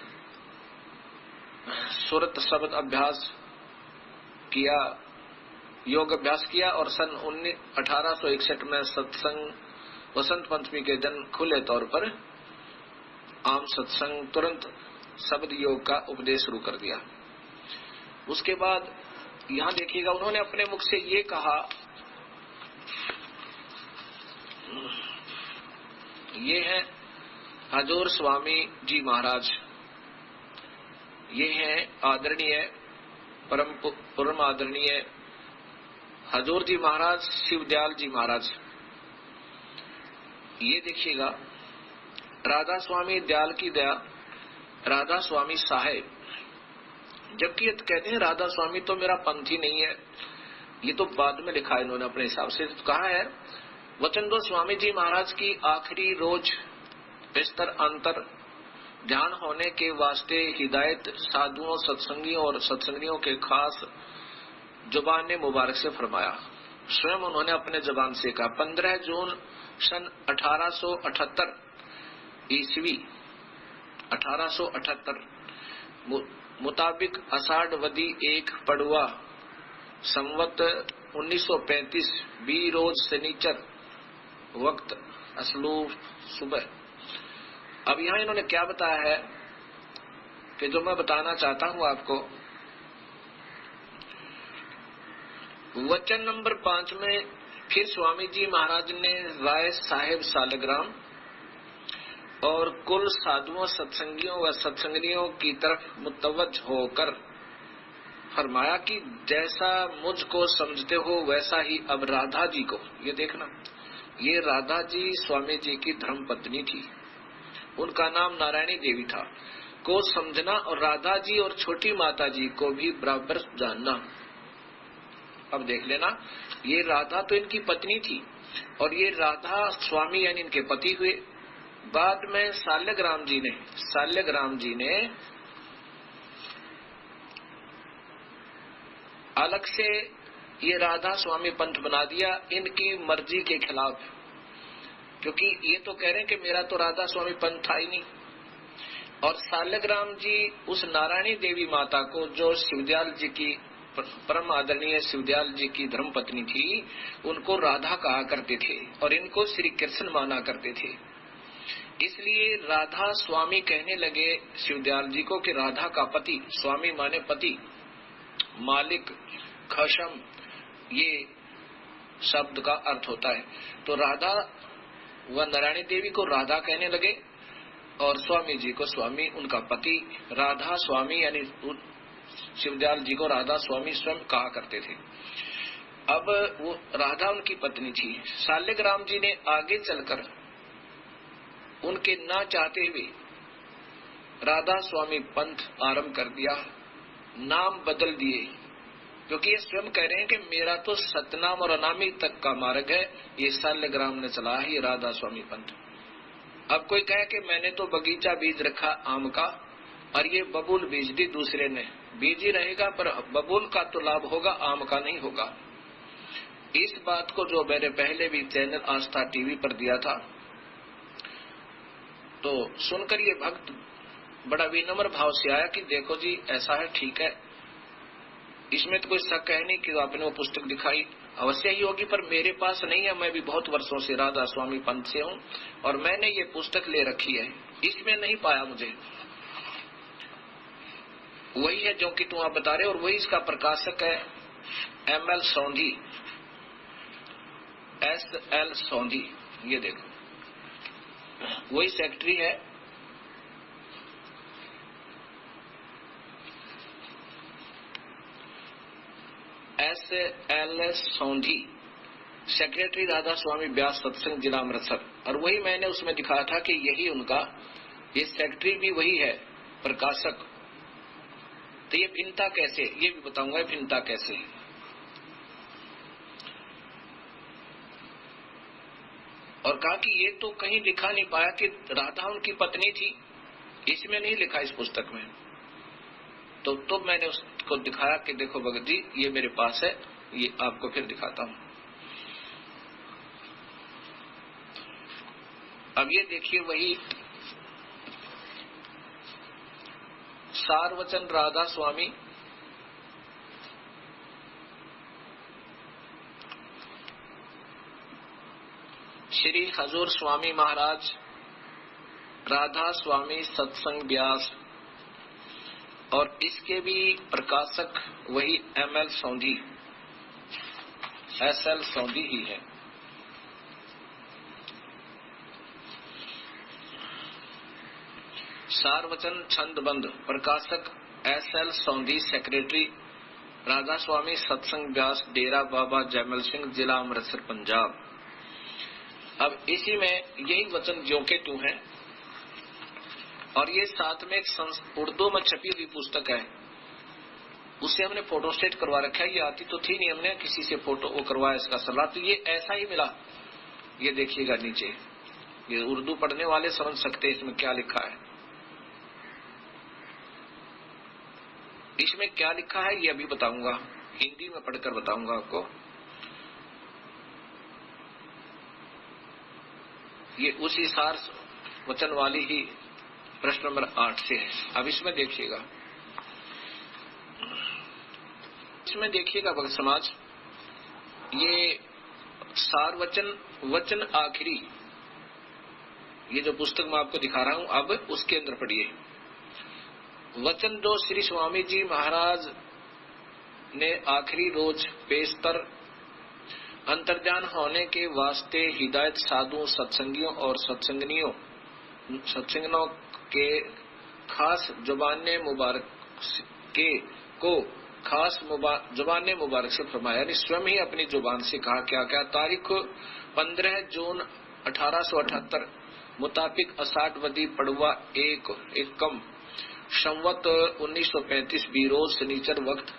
सुरत शब्द अभ्यास किया, योग अभ्यास किया और सन 1861 में सत्संग वसंत पंचमी के दिन खुले तौर पर आम सत्संग तुरंत शब्द योग का उपदेश शुरू कर दिया। उसके बाद यहां देखिएगा, उन्होंने अपने मुख से ये कहा, ये है हजूर स्वामी जी महाराज, ये है आदरणीय परम आदरणीय हजूर जी महाराज शिवदयाल जी महाराज। ये देखिएगा, राधा स्वामी दयाल की दया, राधा स्वामी साहेब, जबकि ये कहते हैं राधा स्वामी तो मेरा पंथ ही नहीं है। ये तो बाद में लिखा है इन्होंने अपने हिसाब से। कहा है वचन दो स्वामी जी महाराज की आखिरी रोज बिस्तर अंतर ध्यान होने के वास्ते हिदायत साधुओं सत्संगियों और सत्संगियों के खास जुबान ने मुबारक से फरमाया। स्वयं उन्होंने अपने जुबान से कहा। 15 जून सन 1878 ईस्वी 1878 मुताबिक आषाढ़ वदी 1 पड़ुआ संवत 1935 बी रोज शनिचर वक्त असलू सुबह। अब यहाँ इन्होंने क्या बताया है कि जो मैं बताना चाहता हूं आपको, वचन नंबर 5 में फिर स्वामी जी महाराज ने राय साहेब सालग्राम और कुल साधुओं सत्संगियों व सत्संगियों की तरफ मुतवज्ज होकर फरमाया कि जैसा मुझको समझते हो वैसा ही अब राधा जी को, ये देखना, ये राधा जी स्वामी जी की धर्म पत्नी थी, उनका नाम नारायणी देवी था, को समझना और राधा जी और छोटी माता जी को भी बराबर जानना। अब देख लेना, ये राधा तो इनकी पत्नी थी और ये राधा स्वामी यानी इनके पति हुए। बाद में शाल्यग्राम जी ने अलग से ये राधा स्वामी पंथ बना दिया इनकी मर्जी के खिलाफ, क्योंकि ये तो कह रहे हैं कि मेरा तो राधा स्वामी पंथ था ही नहीं। और शाल्यग्राम जी उस नारायणी देवी माता को, जो शिवदयाल जी की परम आदरणीय शिवदयाल जी की धर्म पत्नी थी, उनको राधा कहा करते थे और इनको श्री कृष्ण माना करते थे। इसलिए राधा स्वामी कहने लगे शिवदयाल जी को कि राधा का पति, स्वामी माने पति, मालिक, खशम, ये शब्द का अर्थ होता है। तो राधा व नारायणी देवी को राधा कहने लगे और स्वामी जी को स्वामी, उनका पति राधा स्वामी यानी शिवदयाल जी को राधा स्वामी स्वयं कहा करते थे। अब वो राधा उनकी पत्नी थी। शाल्यग्राम जी ने आगे चलकर उनके ना चाहते हुए राधा स्वामी पंथ आरंभ कर दिया, नाम बदल दिए, क्योंकि ये स्वयं कह रहे हैं कि मेरा तो सतनाम और अनामी तक का मार्ग है, ये शाल्यग्राम ने चला है, ये राधा स्वामी पंथ। अब कोई कहे कि मैंने तो बगीचा बीज रखा आम का और ये बबूल बीज दी दूसरे ने, बीज ही रहेगा पर बबूल का तो लाभ होगा, आम का नहीं होगा। इस बात को जो मैंने पहले भी चैनल आस्था टीवी पर दिया था, तो सुनकर ये भक्त बड़ा विनम्र भाव से आया कि देखो जी ऐसा है, ठीक है, इसमें तो कोई शक है नहीं कि आपने वो पुस्तक दिखाई, अवश्य ही होगी, पर मेरे पास नहीं है, मैं भी बहुत वर्षों से राधा स्वामी पंथ से हूँ और मैंने ये पुस्तक ले रखी है, इसमें नहीं पाया मुझे। वही है जो कि तुम आप बता रहे हो और वही इसका प्रकाशक है ML सोंधी, SL सोंधी, ये देखो वही सेक्रेटरी है। SL सोंधी, सेक्रेटरी राधा स्वामी व्यास सत्संग जिला अमृतसर। और वही मैंने उसमें दिखाया था कि यही उनका, ये सेक्रेटरी भी वही है, प्रकाशक। तो ये भिन्नता कैसे, ये भी बताऊंगा भिन्नता कैसे। और कहा कि ये तो कहीं लिखा नहीं पाया कि राधा उनकी पत्नी थी, इसमें नहीं लिखा इस पुस्तक में। तो मैंने उसको दिखाया कि देखो भगत जी ये मेरे पास है, ये आपको फिर दिखाता हूं। अब ये देखिए वही सारवचन राधा स्वामी, श्री हजूर स्वामी महाराज, राधा स्वामी सत्संग व्यास, और इसके भी प्रकाशक वही ML सोंधी, SL सोंधी ही है। सारवचन छंदबंद, प्रकाशक SL सोंधी, सेक्रेटरी राधा स्वामी सत्संग व्यास, डेरा बाबा जयमल सिंह, जिला अमृतसर, पंजाब। अब इसी में यही वचन ज्यों के त्यों है और ये साथ में एक उर्दू में छपी हुई पुस्तक है, उससे हमने फोटोस्टेट करवा रखा है। ये आती तो थी नहीं, हमने किसी से फोटो वो करवाया इसका सलाह, तो ये ऐसा ही मिला। ये देखिएगा नीचे, ये उर्दू पढ़ने वाले समझ सकते हैं इसमें क्या लिखा है। इसमें क्या लिखा है ये अभी बताऊंगा, हिंदी में पढ़कर बताऊंगा आपको। ये उसी सार वचन वाली ही प्रश्न नंबर 8 से है। अब इसमें देखिएगा, इसमें देखिएगा भक्त समाज, ये सार वचन आखिरी, ये जो पुस्तक मैं आपको दिखा रहा हूं अब उसके अंदर पढ़िए। वचन जो श्री स्वामी जी महाराज ने आखिरी रोज पेशतर अंतर्जान होने के वास्ते हिदायत साधु सत्संगियों और सत्संगनों के खास जुबान मुबारक के को खास जुबान मुबारक से फरमाया, यानी स्वयं ही अपनी जुबान से कहा। क्या क्या? तारीख 15 जून 1878 मुताबिक अषाढ़ वदी पड़वा एकम संवत 1935 बीरोज शनिचर वक्त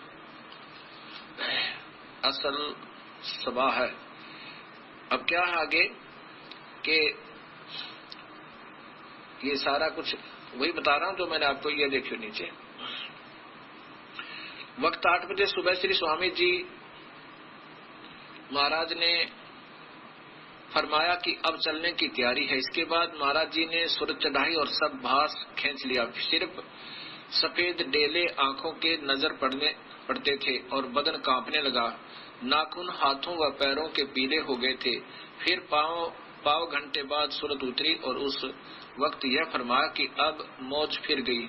असल सभा है। अब क्या है आगे कि ये सारा कुछ वही बता रहा हूं जो मैंने आपको, ये देखियो नीचे। वक्त 8 बजे सुबह श्री स्वामी जी महाराज ने फरमाया कि अब चलने की तैयारी है। इसके बाद महाराज जी ने सुर चढ़ाई और सब भास खींच लिया। सिर्फ सफेद डेले आंखों के नजर पड़ते थे और बदन कांपने लगा। नाखून हाथों व पैरों के पीले हो गए थे। फिर पाव घंटे बाद सूरत उतरी और उस वक्त यह फरमाया कि अब मौज फिर गई,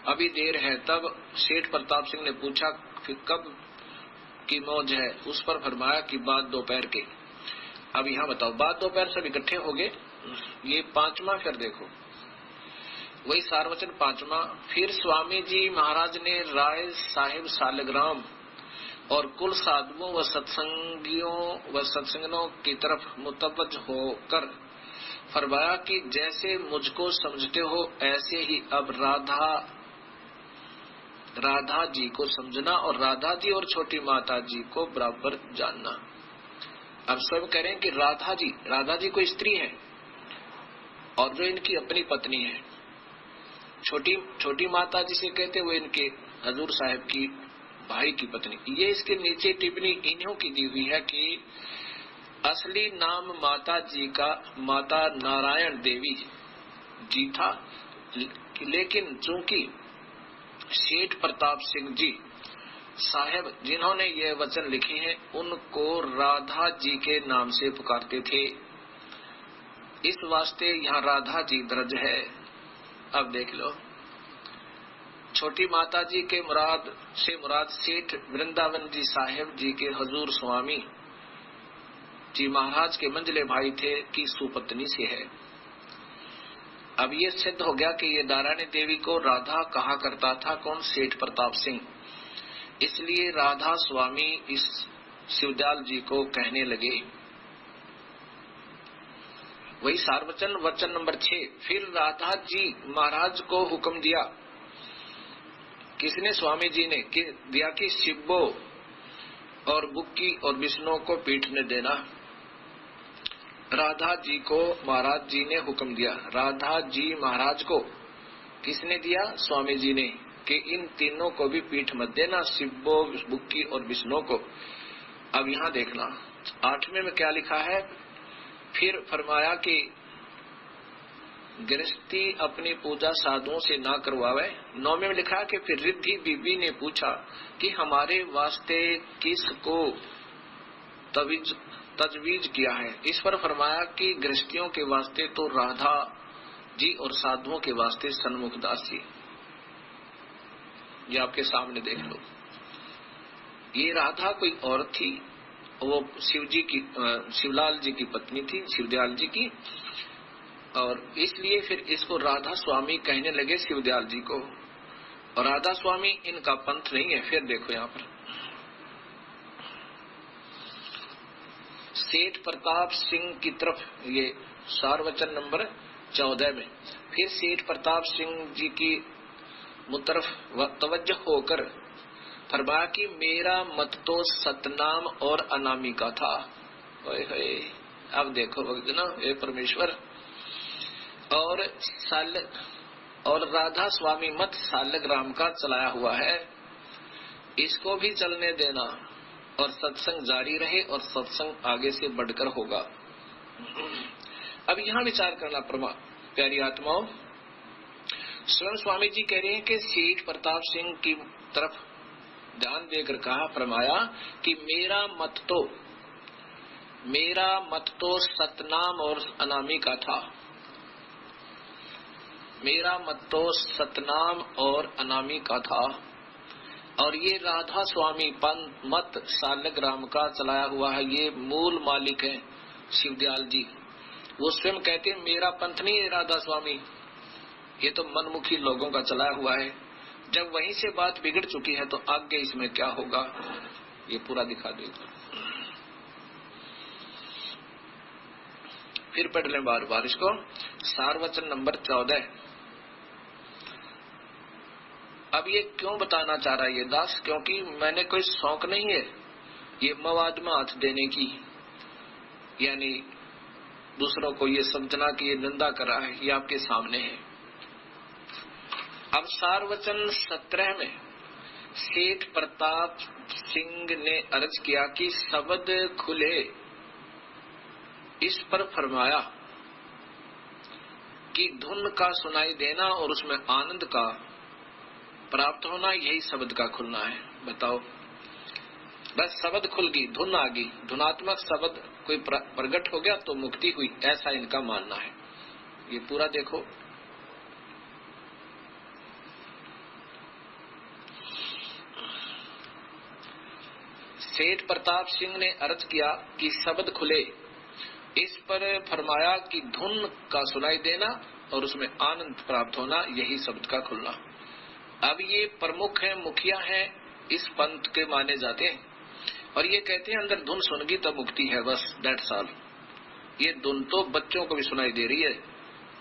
अभी देर है। तब सेठ प्रताप सिंह ने पूछा कि कब की मौज है? उस पर फरमाया कि बाद दोपहर के। अब यहाँ बताओ, बाद दोपहर सब इकट्ठे हो गए। ये पांचवा, फिर देखो वही सारवचन पांचवा। फिर स्वामी जी महाराज ने राय साहिब सालग्राम और कुल साधुओं व सत्संगियों व सत्संगनों की तरफ मुतवज्ज होकर फरमाया कि जैसे मुझको समझते हो ऐसे ही अब राधा जी को समझना और राधा जी और छोटी माता जी को बराबर जानना। अब सब कह रहे हैं कि राधा जी कोई स्त्री है और जो इनकी अपनी पत्नी है। छोटी माता जिसे कहते वो इनके हजूर साहब की भाई की पत्नी। ये इसके नीचे टिप्पणी इन्हों की दी हुई है कि असली नाम माता जी का माता नारायण देवी जी था, लेकिन चूंकि सेठ प्रताप सिंह जी साहब जिन्होंने ये वचन लिखे हैं उनको राधा जी के नाम से पुकारते थे, इस वास्ते यहाँ राधा जी दर्ज है। अब देख लो, छोटी माता जी के मुराद सेठ वृंदावन जी साहेब जी के हजूर स्वामी जी महाराज के मंझले भाई थे की सुपत्नी से है। अब ये सिद्ध हो गया कि ये नारायणी देवी को राधा कहा करता था कौन? सेठ प्रताप सिंह। इसलिए राधा स्वामी इस शिवदयाल जी को कहने लगे। वही सार्वचन वचन नंबर 6। फिर राधा जी महाराज को हुक्म दिया, किसने? स्वामी जी ने दिया कि शिब्बो और बुक्की और विष्णु को पीठ में देना। राधा जी को महाराज जी ने हुक्म दिया। राधा जी महाराज को किसने दिया? स्वामी जी ने, कि इन तीनों को भी पीठ मत देना, शिब्बो, बुक्की और विष्णु को। अब यहाँ देखना 8वें में क्या लिखा है। फिर फरमाया कि गृहस्थी अपनी पूजा साधुओं से ना करवावे। 9वें में लिखा कि फिर रिद्धि बीबी ने पूछा कि हमारे वास्ते किसको तजवीज किया है? इस पर फरमाया कि गृहस्थियों के वास्ते तो राधा जी और साधुओं के वास्ते सन्मुखदास जी। ये आपके सामने देख लो। ये राधा कोई औरत थी, वो शिवलाल जी की पत्नी थी, शिवदयाल जी की, और इसलिए फिर इसको राधा स्वामी कहने लगे शिवदयाल जी को। और राधा स्वामी इनका पंथ नहीं है। फिर देखो यहाँ पर सेठ प्रताप सिंह की तरफ, ये सारवचन नंबर 14 में, फिर सेठ प्रताप सिंह जी की मुतरफ तवज्जो होकर फरमाया कि मेरा मत तो सतनाम और अनामिका था। अब देखो भक्तना, ये परमेश्वर और राधा स्वामी मत सालग्राम का चलाया हुआ है, इसको भी चलने देना और सत्संग जारी रहे और सत्संग आगे से बढ़कर होगा। अब यहाँ विचार करना प्यारी आत्माओं, स्वयं स्वामी जी कह रहे हैं कि सेठ प्रताप सिंह की तरफ ध्यान देकर कहा, फरमाया कि मेरा मत तो सतनाम और अनामिका था। मेरा मत तो सतनाम और अनामिका था, और ये राधा स्वामी मत सालग्राम का चलाया हुआ है। ये मूल मालिक है शिवदयाल जी। वो स्वयं कहते हैं मेरा पंथ नहीं है राधा स्वामी, ये तो मनमुखी लोगों का चलाया हुआ है। जब वहीं से बात बिगड़ चुकी है तो आगे इसमें क्या होगा ये पूरा दिखा देगा। फिर पढ़ लें बार बार इसको। सार वचन नंबर 14। अब ये क्यों बताना चाह रहा है ये दास, क्योंकि मैंने कोई शौक नहीं है ये मवाद में हाथ देने की, यानी दूसरों को ये समझना कि ये निंदा कर रहा है, ये आपके सामने है। अब सार वचन 17 में सेठ प्रताप सिंह ने अर्ज किया कि शब्द खुले, इस पर फरमाया कि धुन का सुनाई देना और उसमें आनंद का प्राप्त होना, यही शब्द का खुलना है। बताओ, बस शब्द खुल गई, धुन आ गई, धुनात्मक शब्द कोई प्रकट हो गया तो मुक्ति हुई, ऐसा इनका मानना है। ये पूरा देखो। सेठ प्रताप सिंह ने अर्ज किया कि शब्द खुले, इस पर फरमाया कि धुन का सुनाई देना और उसमें आनंद प्राप्त होना, यही शब्द का खुलना। अब ये प्रमुख है, मुखिया है, इस पंथ के माने जाते हैं और ये कहते हैं अंदर धुन सुन गई तब मुक्ति है, बस दैट्स ऑल। ये धुन तो बच्चों को भी सुनाई दे रही है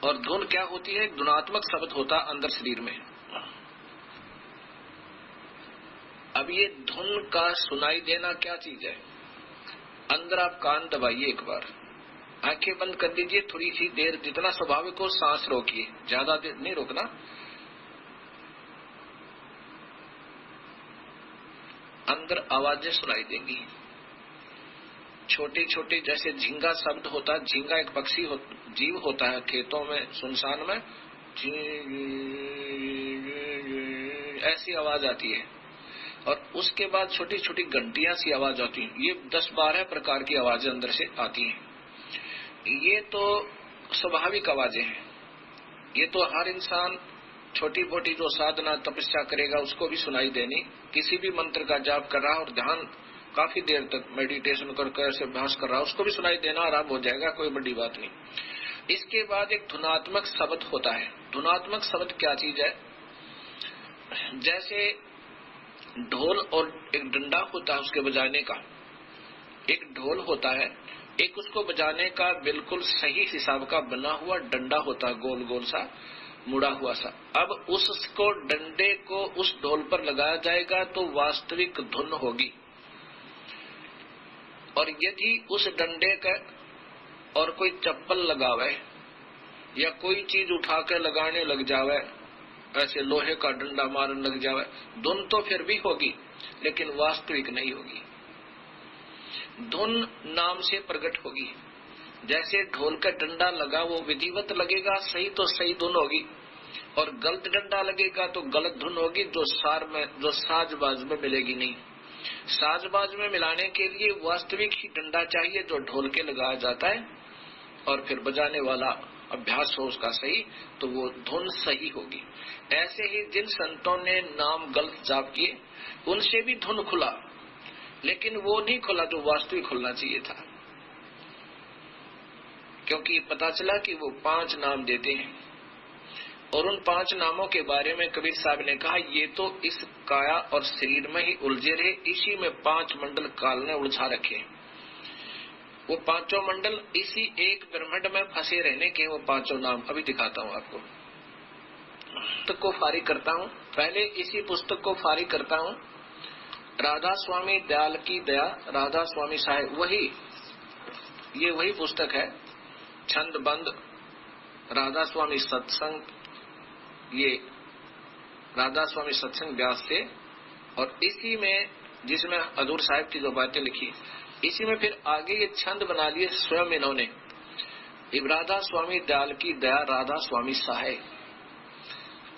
और धुन क्या होती है, गुणात्मक शब्द होता अंदर शरीर में। अब ये धुन का सुनाई देना क्या चीज है, अंदर आप कान दबाइए, एक बार आंखें बंद कर दीजिए, थोड़ी सी देर, जितना स्वाभाविक हो सांस रोकिए, ज्यादा देर नहीं रोकना। अंदर आवाजें सुनाई देंगी, छोटी छोटी, जैसे झींगा शब्द होता है, झींगा एक पक्षी जीव होता है खेतों में, सुनसान में, ऐसी आवाज आती है और उसके बाद छोटी छोटी घंटियां सी आवाज आती है। ये 10-12 प्रकार की आवाजें अंदर से आती हैं। ये तो स्वाभाविक आवाजें हैं, ये तो हर इंसान छोटी मोटी जो साधना तपस्या करेगा उसको भी सुनाई देनी। किसी भी मंत्र का जाप कर रहा और ध्यान काफी देर तक मेडिटेशन करके ऐसे अभ्यास कर रहा, उसको भी सुनाई देना आराम हो जाएगा, कोई बड़ी बात नहीं। इसके बाद एक धुनात्मक शब्द होता है। धुनात्मक शब्द क्या चीज है, जैसे ढोल और एक डंडा होता है उसके बजाने का, एक ढोल होता है, एक उसको बजाने का बिल्कुल सही हिसाब का बना हुआ डंडा होता है, गोल गोल सा मुड़ा हुआ सा। अब उसको डंडे को उस ढोल पर लगाया जाएगा तो वास्तविक धुन होगी। और यदि उस डंडे का और कोई चप्पल लगावे या कोई चीज उठा के लगाने लग जावे, ऐसे लोहे का डंडा मारने लग जावे, धुन तो फिर भी होगी लेकिन वास्तविक नहीं होगी। धुन नाम से प्रकट होगी। जैसे ढोल का डंडा लगा वो विधिवत लगेगा, सही तो सही धुन होगी, और गलत डंडा लगेगा तो गलत धुन होगी, जो सार में, जो साजबाज में मिलेगी नहीं। साजबाज में मिलाने के लिए वास्तविक ही डंडा चाहिए जो ढोल के लगाया जाता है, और फिर बजाने वाला अभ्यास हो उसका सही, तो वो धुन सही होगी। ऐसे ही जिन संतों ने नाम गलत जाप किए उनसे भी धुन खुला, लेकिन वो नहीं खुला जो वास्तविक खुलना चाहिए था, क्योंकि पता चला कि वो 5 नाम देते हैं और उन 5 नामों के बारे में कबीर साहब ने कहा ये तो इस काया और शरीर में ही उलझे रहे, इसी में 5 मंडल काल ने उलझा रखे। वो 5 मंडल इसी एक ब्रह्मांड में फंसे रहने के वो 5 नाम। अभी दिखाता हूँ आपको, पुस्तक को फारिग करता हूँ, पहले इसी पुस्तक को फारिग करता हूँ। राधा स्वामी दयाल की दया, राधा स्वामी साहेब, ये वही पुस्तक है। छंद बंद राधा स्वामी सत्संग, ये राधा स्वामी सत्संग व्यास से, और इसी में जिसमें हजूर साहब की जो बातें लिखी, इसी में फिर आगे ये छंद बना लिए स्वयं इन्होंने। राधा स्वामी दयाल की दया, राधा स्वामी साहेब।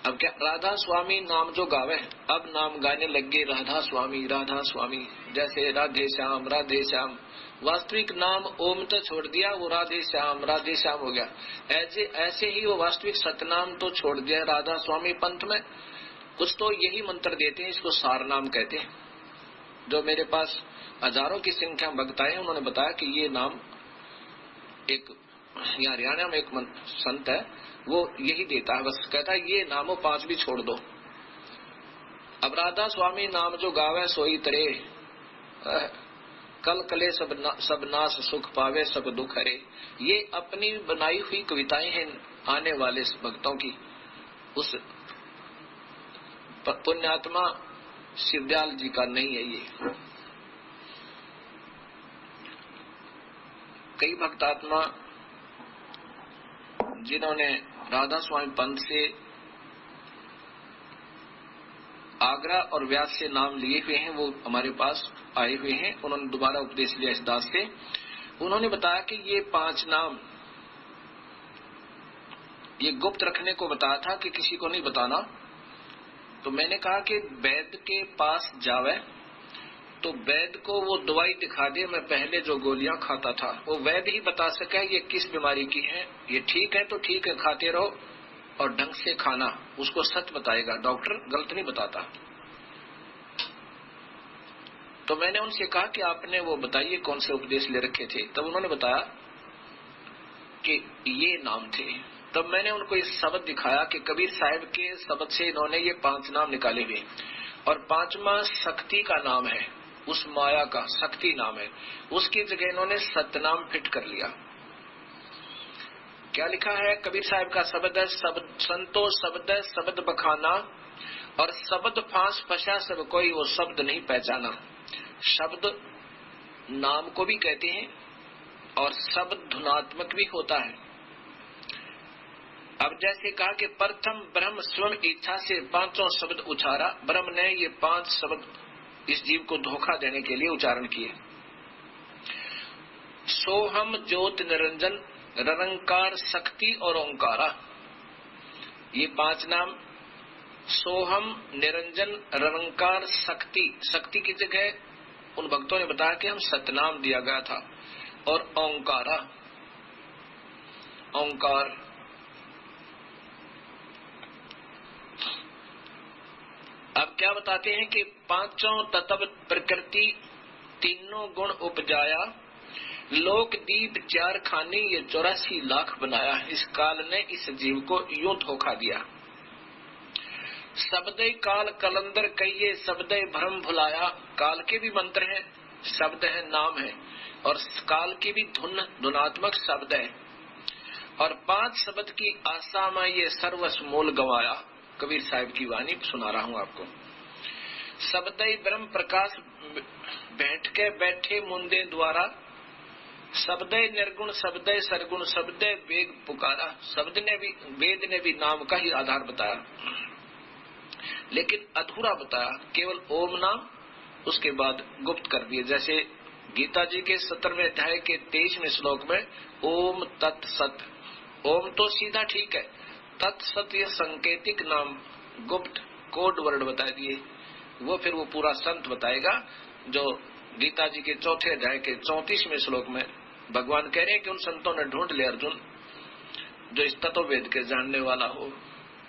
अब क्या राधा स्वामी नाम जो गावे, अब नाम गाने लग गए राधा स्वामी राधा स्वामी, जैसे राधे श्याम राधे श्याम। वास्तविक नाम ओम तो छोड़ दिया, वो राधे श्याम हो गया। ऐसे ही वो वास्तविक सतनाम तो छोड़ दिया राधा स्वामी पंथ में। कुछ तो यही मंत्र देते हैं, इसको सार नाम कहते हैं। जो मेरे पास हजारों की संख्या भक्त आए, उन्होंने बताया कि ये नाम एक यहाँ हरियाणा में एक संत है, वो यही देता है, बस कहता है ये नामों 5 भी छोड़ दो, अब राधा स्वामी नाम जो गावे सोई तरे, कल कले सब नाश सुख पावे सब दुख हरे। ये अपनी बनाई हुई कविताएं हैं आने वाले भक्तों की। उस पुण्यात्मा शिवदयाल जी का नहीं है ये। कई भक्तात्मा जिन्होंने राधा स्वामी पंथ से आगरा और व्यास से नाम लिए हुए हैं, वो हमारे पास आए हुए हैं। उन्होंने दोबारा उपदेश लिया इस दास से। उन्होंने बताया कि ये 5 नाम ये गुप्त रखने को बताया था कि किसी को नहीं बताना। तो मैंने कहा कि वैद्य के पास जावे तो वैद्य को वो दवाई दिखा दे। मैं पहले जो गोलियां खाता था वो वैद्य ही बता सके ये किस बीमारी की है। ये ठीक है तो ठीक है, खाते रहो और ढंग से खाना, उसको सच बताएगा, डॉक्टर गलत नहीं बताता। तो मैंने उनसे कहा कि आपने वो बताइए कौन से उपदेश ले रखे थे। तब उन्होंने बताया कि ये नाम थे। तब मैंने उनको इस शब्द दिखाया कि कबीर साहब के शब्द से इन्होंने ये 5 नाम निकाले हुए, और 5वां शक्ति का नाम है, उस माया का शक्ति नाम है। उसकी जगह इन्होंने सतनाम फिट कर लिया। क्या लिखा है कबीर साहब का शब्द है, संतो शब्द है शब्द बखाना, और शब्द फांस फंसा सब कोई वो शब्द नहीं पहचाना। शब्द नाम को भी कहते हैं और शब्द धुनात्मक भी होता है। अब जैसे कहा कि प्रथम ब्रह्म स्वयं इच्छा से 5 शब्द उचारा। ब्रह्म ने ये 5 शब्द इस जीव को धोखा देने के लिए उच्चारण किए। सोहम ज्योत निरंजन निरंकार शक्ति और ओंकारा, ये 5 नाम। सोहम निरंजन निरंकार शक्ति, शक्ति की जगह उन भक्तों ने बताया कि हम सतनाम दिया गया था, और ओंकारा ओंकार। अब क्या बताते हैं कि 5 तत्व प्रकृति तीनों गुण उपजाया, लोक दीप 4 खाने ये 84 लाख बनाया। इस काल ने इस जीव को यूं धोखा दिया। शब्द काल कलंदर कहिए शब्द भ्रम भुलाया। काल के भी मंत्र हैं, शब्द है, नाम है, और काल की भी धुनात्मक शब्द है। और 5 शब्द की आशा में ये सर्वस्व मोल गंवाया। कबीर साहब की वाणी सुना रहा हूं आपको। शब्द ब्रह्म प्रकाश बैठ के बैठे मुंदे द्वारा, शब्द निर्गुण शब्द सरगुण शब्द वेग पुकारा। शब्द ने भी, वेद ने भी नाम का ही आधार बताया, लेकिन अधूरा बताया, केवल ओम नाम, उसके बाद गुप्त कर दिए। जैसे गीता जी के 17वें अध्याय के 23वें श्लोक में ओम तत्सत, ओम तो सीधा ठीक है, तत्सत ये संकेतिक नाम गुप्त कोड वर्ड बता दिए। वो फिर वो पूरा संत बताएगा, जो गीता जी के 4थे अध्याय के 34वें श्लोक में भगवान कह रहे हैं कि उन संतों ने ढूंढ लिया अर्जुन जो इस तत्व वेद के जानने वाला हो,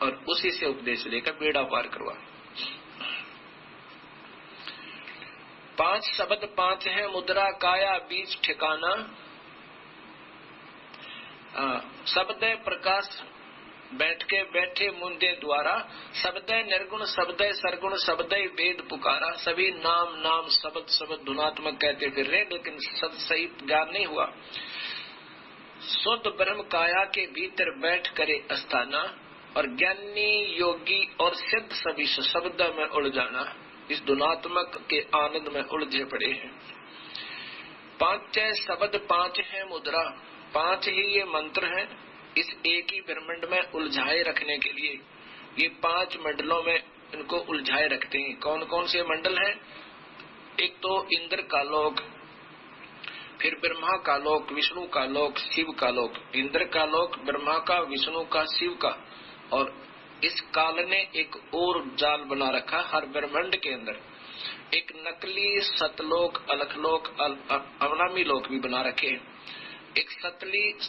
और उसी से उपदेश लेकर बेड़ा पार करवा। 5 शब्द 5 है मुद्रा काया बीज ठिकाना। शब्द प्रकाश बैठ के बैठे मुंदे द्वारा, शब्द निर्गुण शब्द सरगुण शब्द वेद पुकारा। सभी नाम नाम शब्द शब्द धुनात्मक कहते फिर रहे, लेकिन सही ज्ञान नहीं हुआ। शुद्ध ब्रह्म काया के भीतर बैठ करे अस्थाना, और ज्ञानी योगी और सिद्ध सभी शब्द में उड़ जाना। इस धुनात्मक के आनंद में उलझे पड़े हैं। 5 शब्द 5 है मुद्रा, 5 ही ये मंत्र हैं इस एक ही ब्रह्मांड में उलझाए रखने के लिए। ये 5 मंडलों में इनको उलझाए रखते हैं। कौन कौन से मंडल हैं? एक तो इंद्र का लोक, फिर ब्रह्मा का लोक, विष्णु का लोक, शिव का लोक। इंद्र का लोक ब्रह्मा का, विष्णु का, शिव का। और इस काल ने एक और जाल बना रखा हर ब्रह्मांड के अंदर, एक नकली सतलोक, अलखलोक, अवनामी लोक भी बना रखे। एक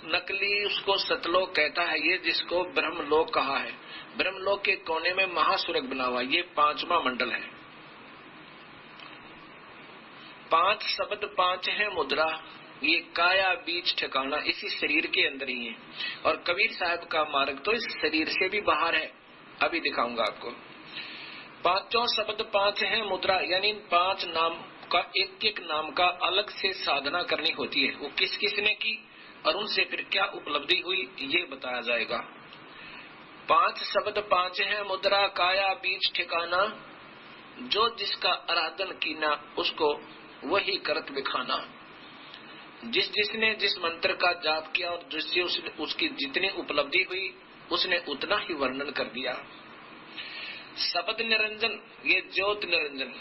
नकली उसको सतलोक कहता है, ये जिसको ब्रह्मलोक कहा है। ब्रह्मलोक के कोने में महासुरग बना हुआ, ये 5वां मंडल है। 5 शब्द 5 है मुद्रा, ये काया बीज ठिकाना इसी शरीर के अंदर ही है। और कबीर साहब का मार्ग तो इस शरीर से भी बाहर है, अभी दिखाऊंगा आपको। पांचों शब्द पांच हैं मुद्रा, यानी इन पांच नाम का एक एक नाम का अलग से साधना करनी होती है। वो किस किसने की और उनसे फिर क्या उपलब्धि हुई ये बताया जाएगा। पांच शब्द पांच हैं मुद्रा, काया बीच ठिकाना, जो जिसका आराधन कीना उसको वही करत बिखाना। जिस जिसने जिस मंत्र का जाप किया और जिससे उसकी जितनी उपलब्धि हुई उसने उतना ही वर्णन कर दिया। शब्द निरंजन, ये ज्योत निरंजन,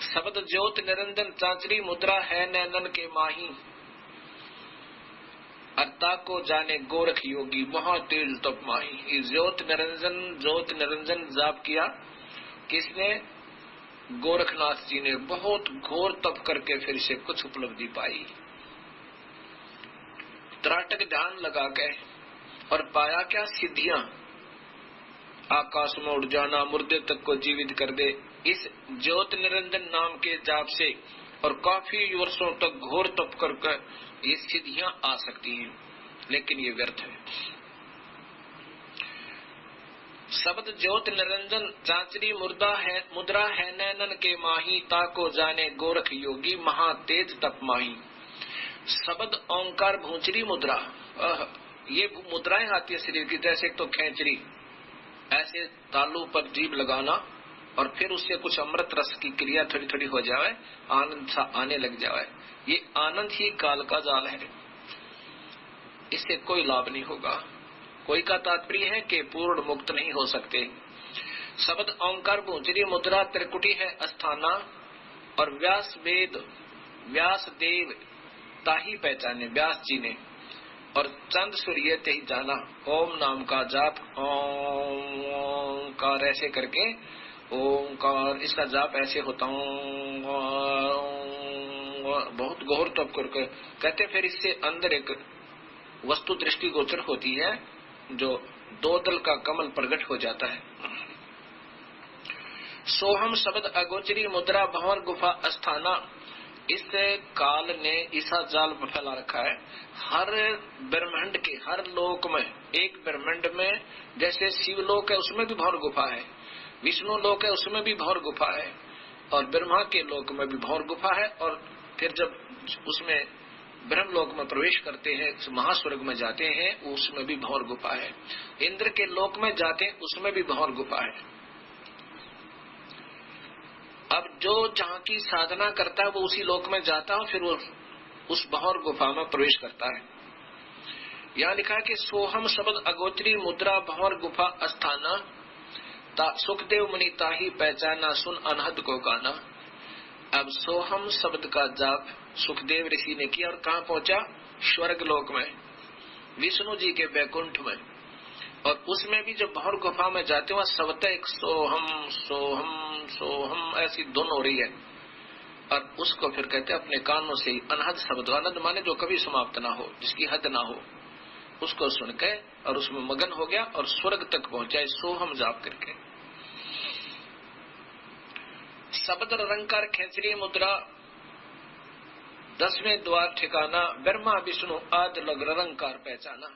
शब्द ज्योत निरंजन चांचरी मुद्रा है नैनन के माही, अर्ता को जाने गोरख योगी महा तेज तप माही। ज्योत निरंजन जाप किया किसने? गोरखनाथ जी ने बहुत घोर तप करके फिर से कुछ उपलब्धि पाई। त्राटक ध्यान लगा के और पाया क्या? सिद्धियां, आकाश में उड़ जाना, मुर्दे तक को जीवित कर दे, इस ज्योत निरंजन नाम के जाप से और काफी वर्षों तक घोर तप करके ये सिद्धियां आ सकती हैं, लेकिन ये व्यर्थ है। शब्द ज्योत निरंजन चांचरी मुद्रा है नैनन के माही, ताको जाने गोरख योगी महा तेज तप माही। शब्द ओंकार भूंचरी मुद्रा, ये मुद्राएं आती है शरीर की, जैसे तो खेचरी, ऐसे तालू पर जीभ लगाना और फिर उससे कुछ अमृत रस की क्रिया थोड़ी थोड़ी हो जाए, आनंद सा आने लग जाए। ये आनंद ही काल का जाल है, इससे कोई लाभ नहीं होगा। कोई का तात्पर्य है कि पूर्ण मुक्त नहीं हो सकते। शब्द ओंकार भूंचरी मुद्रा त्रिकुटी है अस्थाना, और व्यास देव ताही पहचाने, व्यास जी ने, और चंद सूर्य ते ही जाना। ओम नाम का जाप, ओंकार ऐसे करके, ओंकार इसका जाप ऐसे होता हूँ, बहुत गौर तप करके कहते। फिर इससे अंदर एक वस्तु दृष्टि गोचर होती है, जो दो दल का कमल प्रकट हो जाता है। सोहम शब्द अगोचरी मुद्रा भंवर गुफा अस्थाना, इस काल ने ईसा जाल फैला रखा है। हर ब्रह्मांड के हर लोक में, एक ब्रह्मांड में जैसे शिवलोक है उसमें भी भंवर गुफा है, विष्णु लोक है उसमें भी भंवर गुफा है, और ब्रह्मा के लोक में भी भंवर गुफा है। और फिर जब उसमें ब्रह्म लोक में प्रवेश करते हैं, महास्वर्ग में जाते हैं, उसमें भी भंवर गुफा है। इंद्र के लोक में जाते हैं उसमें भी भंवर गुफा है। अब जो जहाँ की साधना करता है वो उसी लोक में जाता है, फिर वो उस भंवर गुफा में प्रवेश करता है। यहाँ लिखा है कि सोहम शब्द अगोचरी मुद्रा भंवर गुफा अस्थाना, सुखदेव मुनि ताही पहचाना सुन अनहद को गाना। अब सोहम शब्द का जाप सुखदेव ऋषि ने किया और कहाँ पहुंचा? स्वर्ग लोक में, विष्णु जी के बैकुंठ में। और उसमें भी जब भंवर गुफा में जाते हुए सबते एक सोहम सोहम सोहम ऐसी धुन हो रही है, और उसको फिर कहते हैं अपने कानों से ही अनहद शब्द, अनहद माने जो कभी समाप्त ना हो, जिसकी हद ना हो, उसको सुन के और उसमें मगन हो गया और स्वर्ग तक पहुंचा सोहम जाप करके। शब्द निरंकार खेचरी मुद्रा 10वें द्वार ठिकाना, ब्रह्मा विष्णु आदि लग निरंकार पहचाना।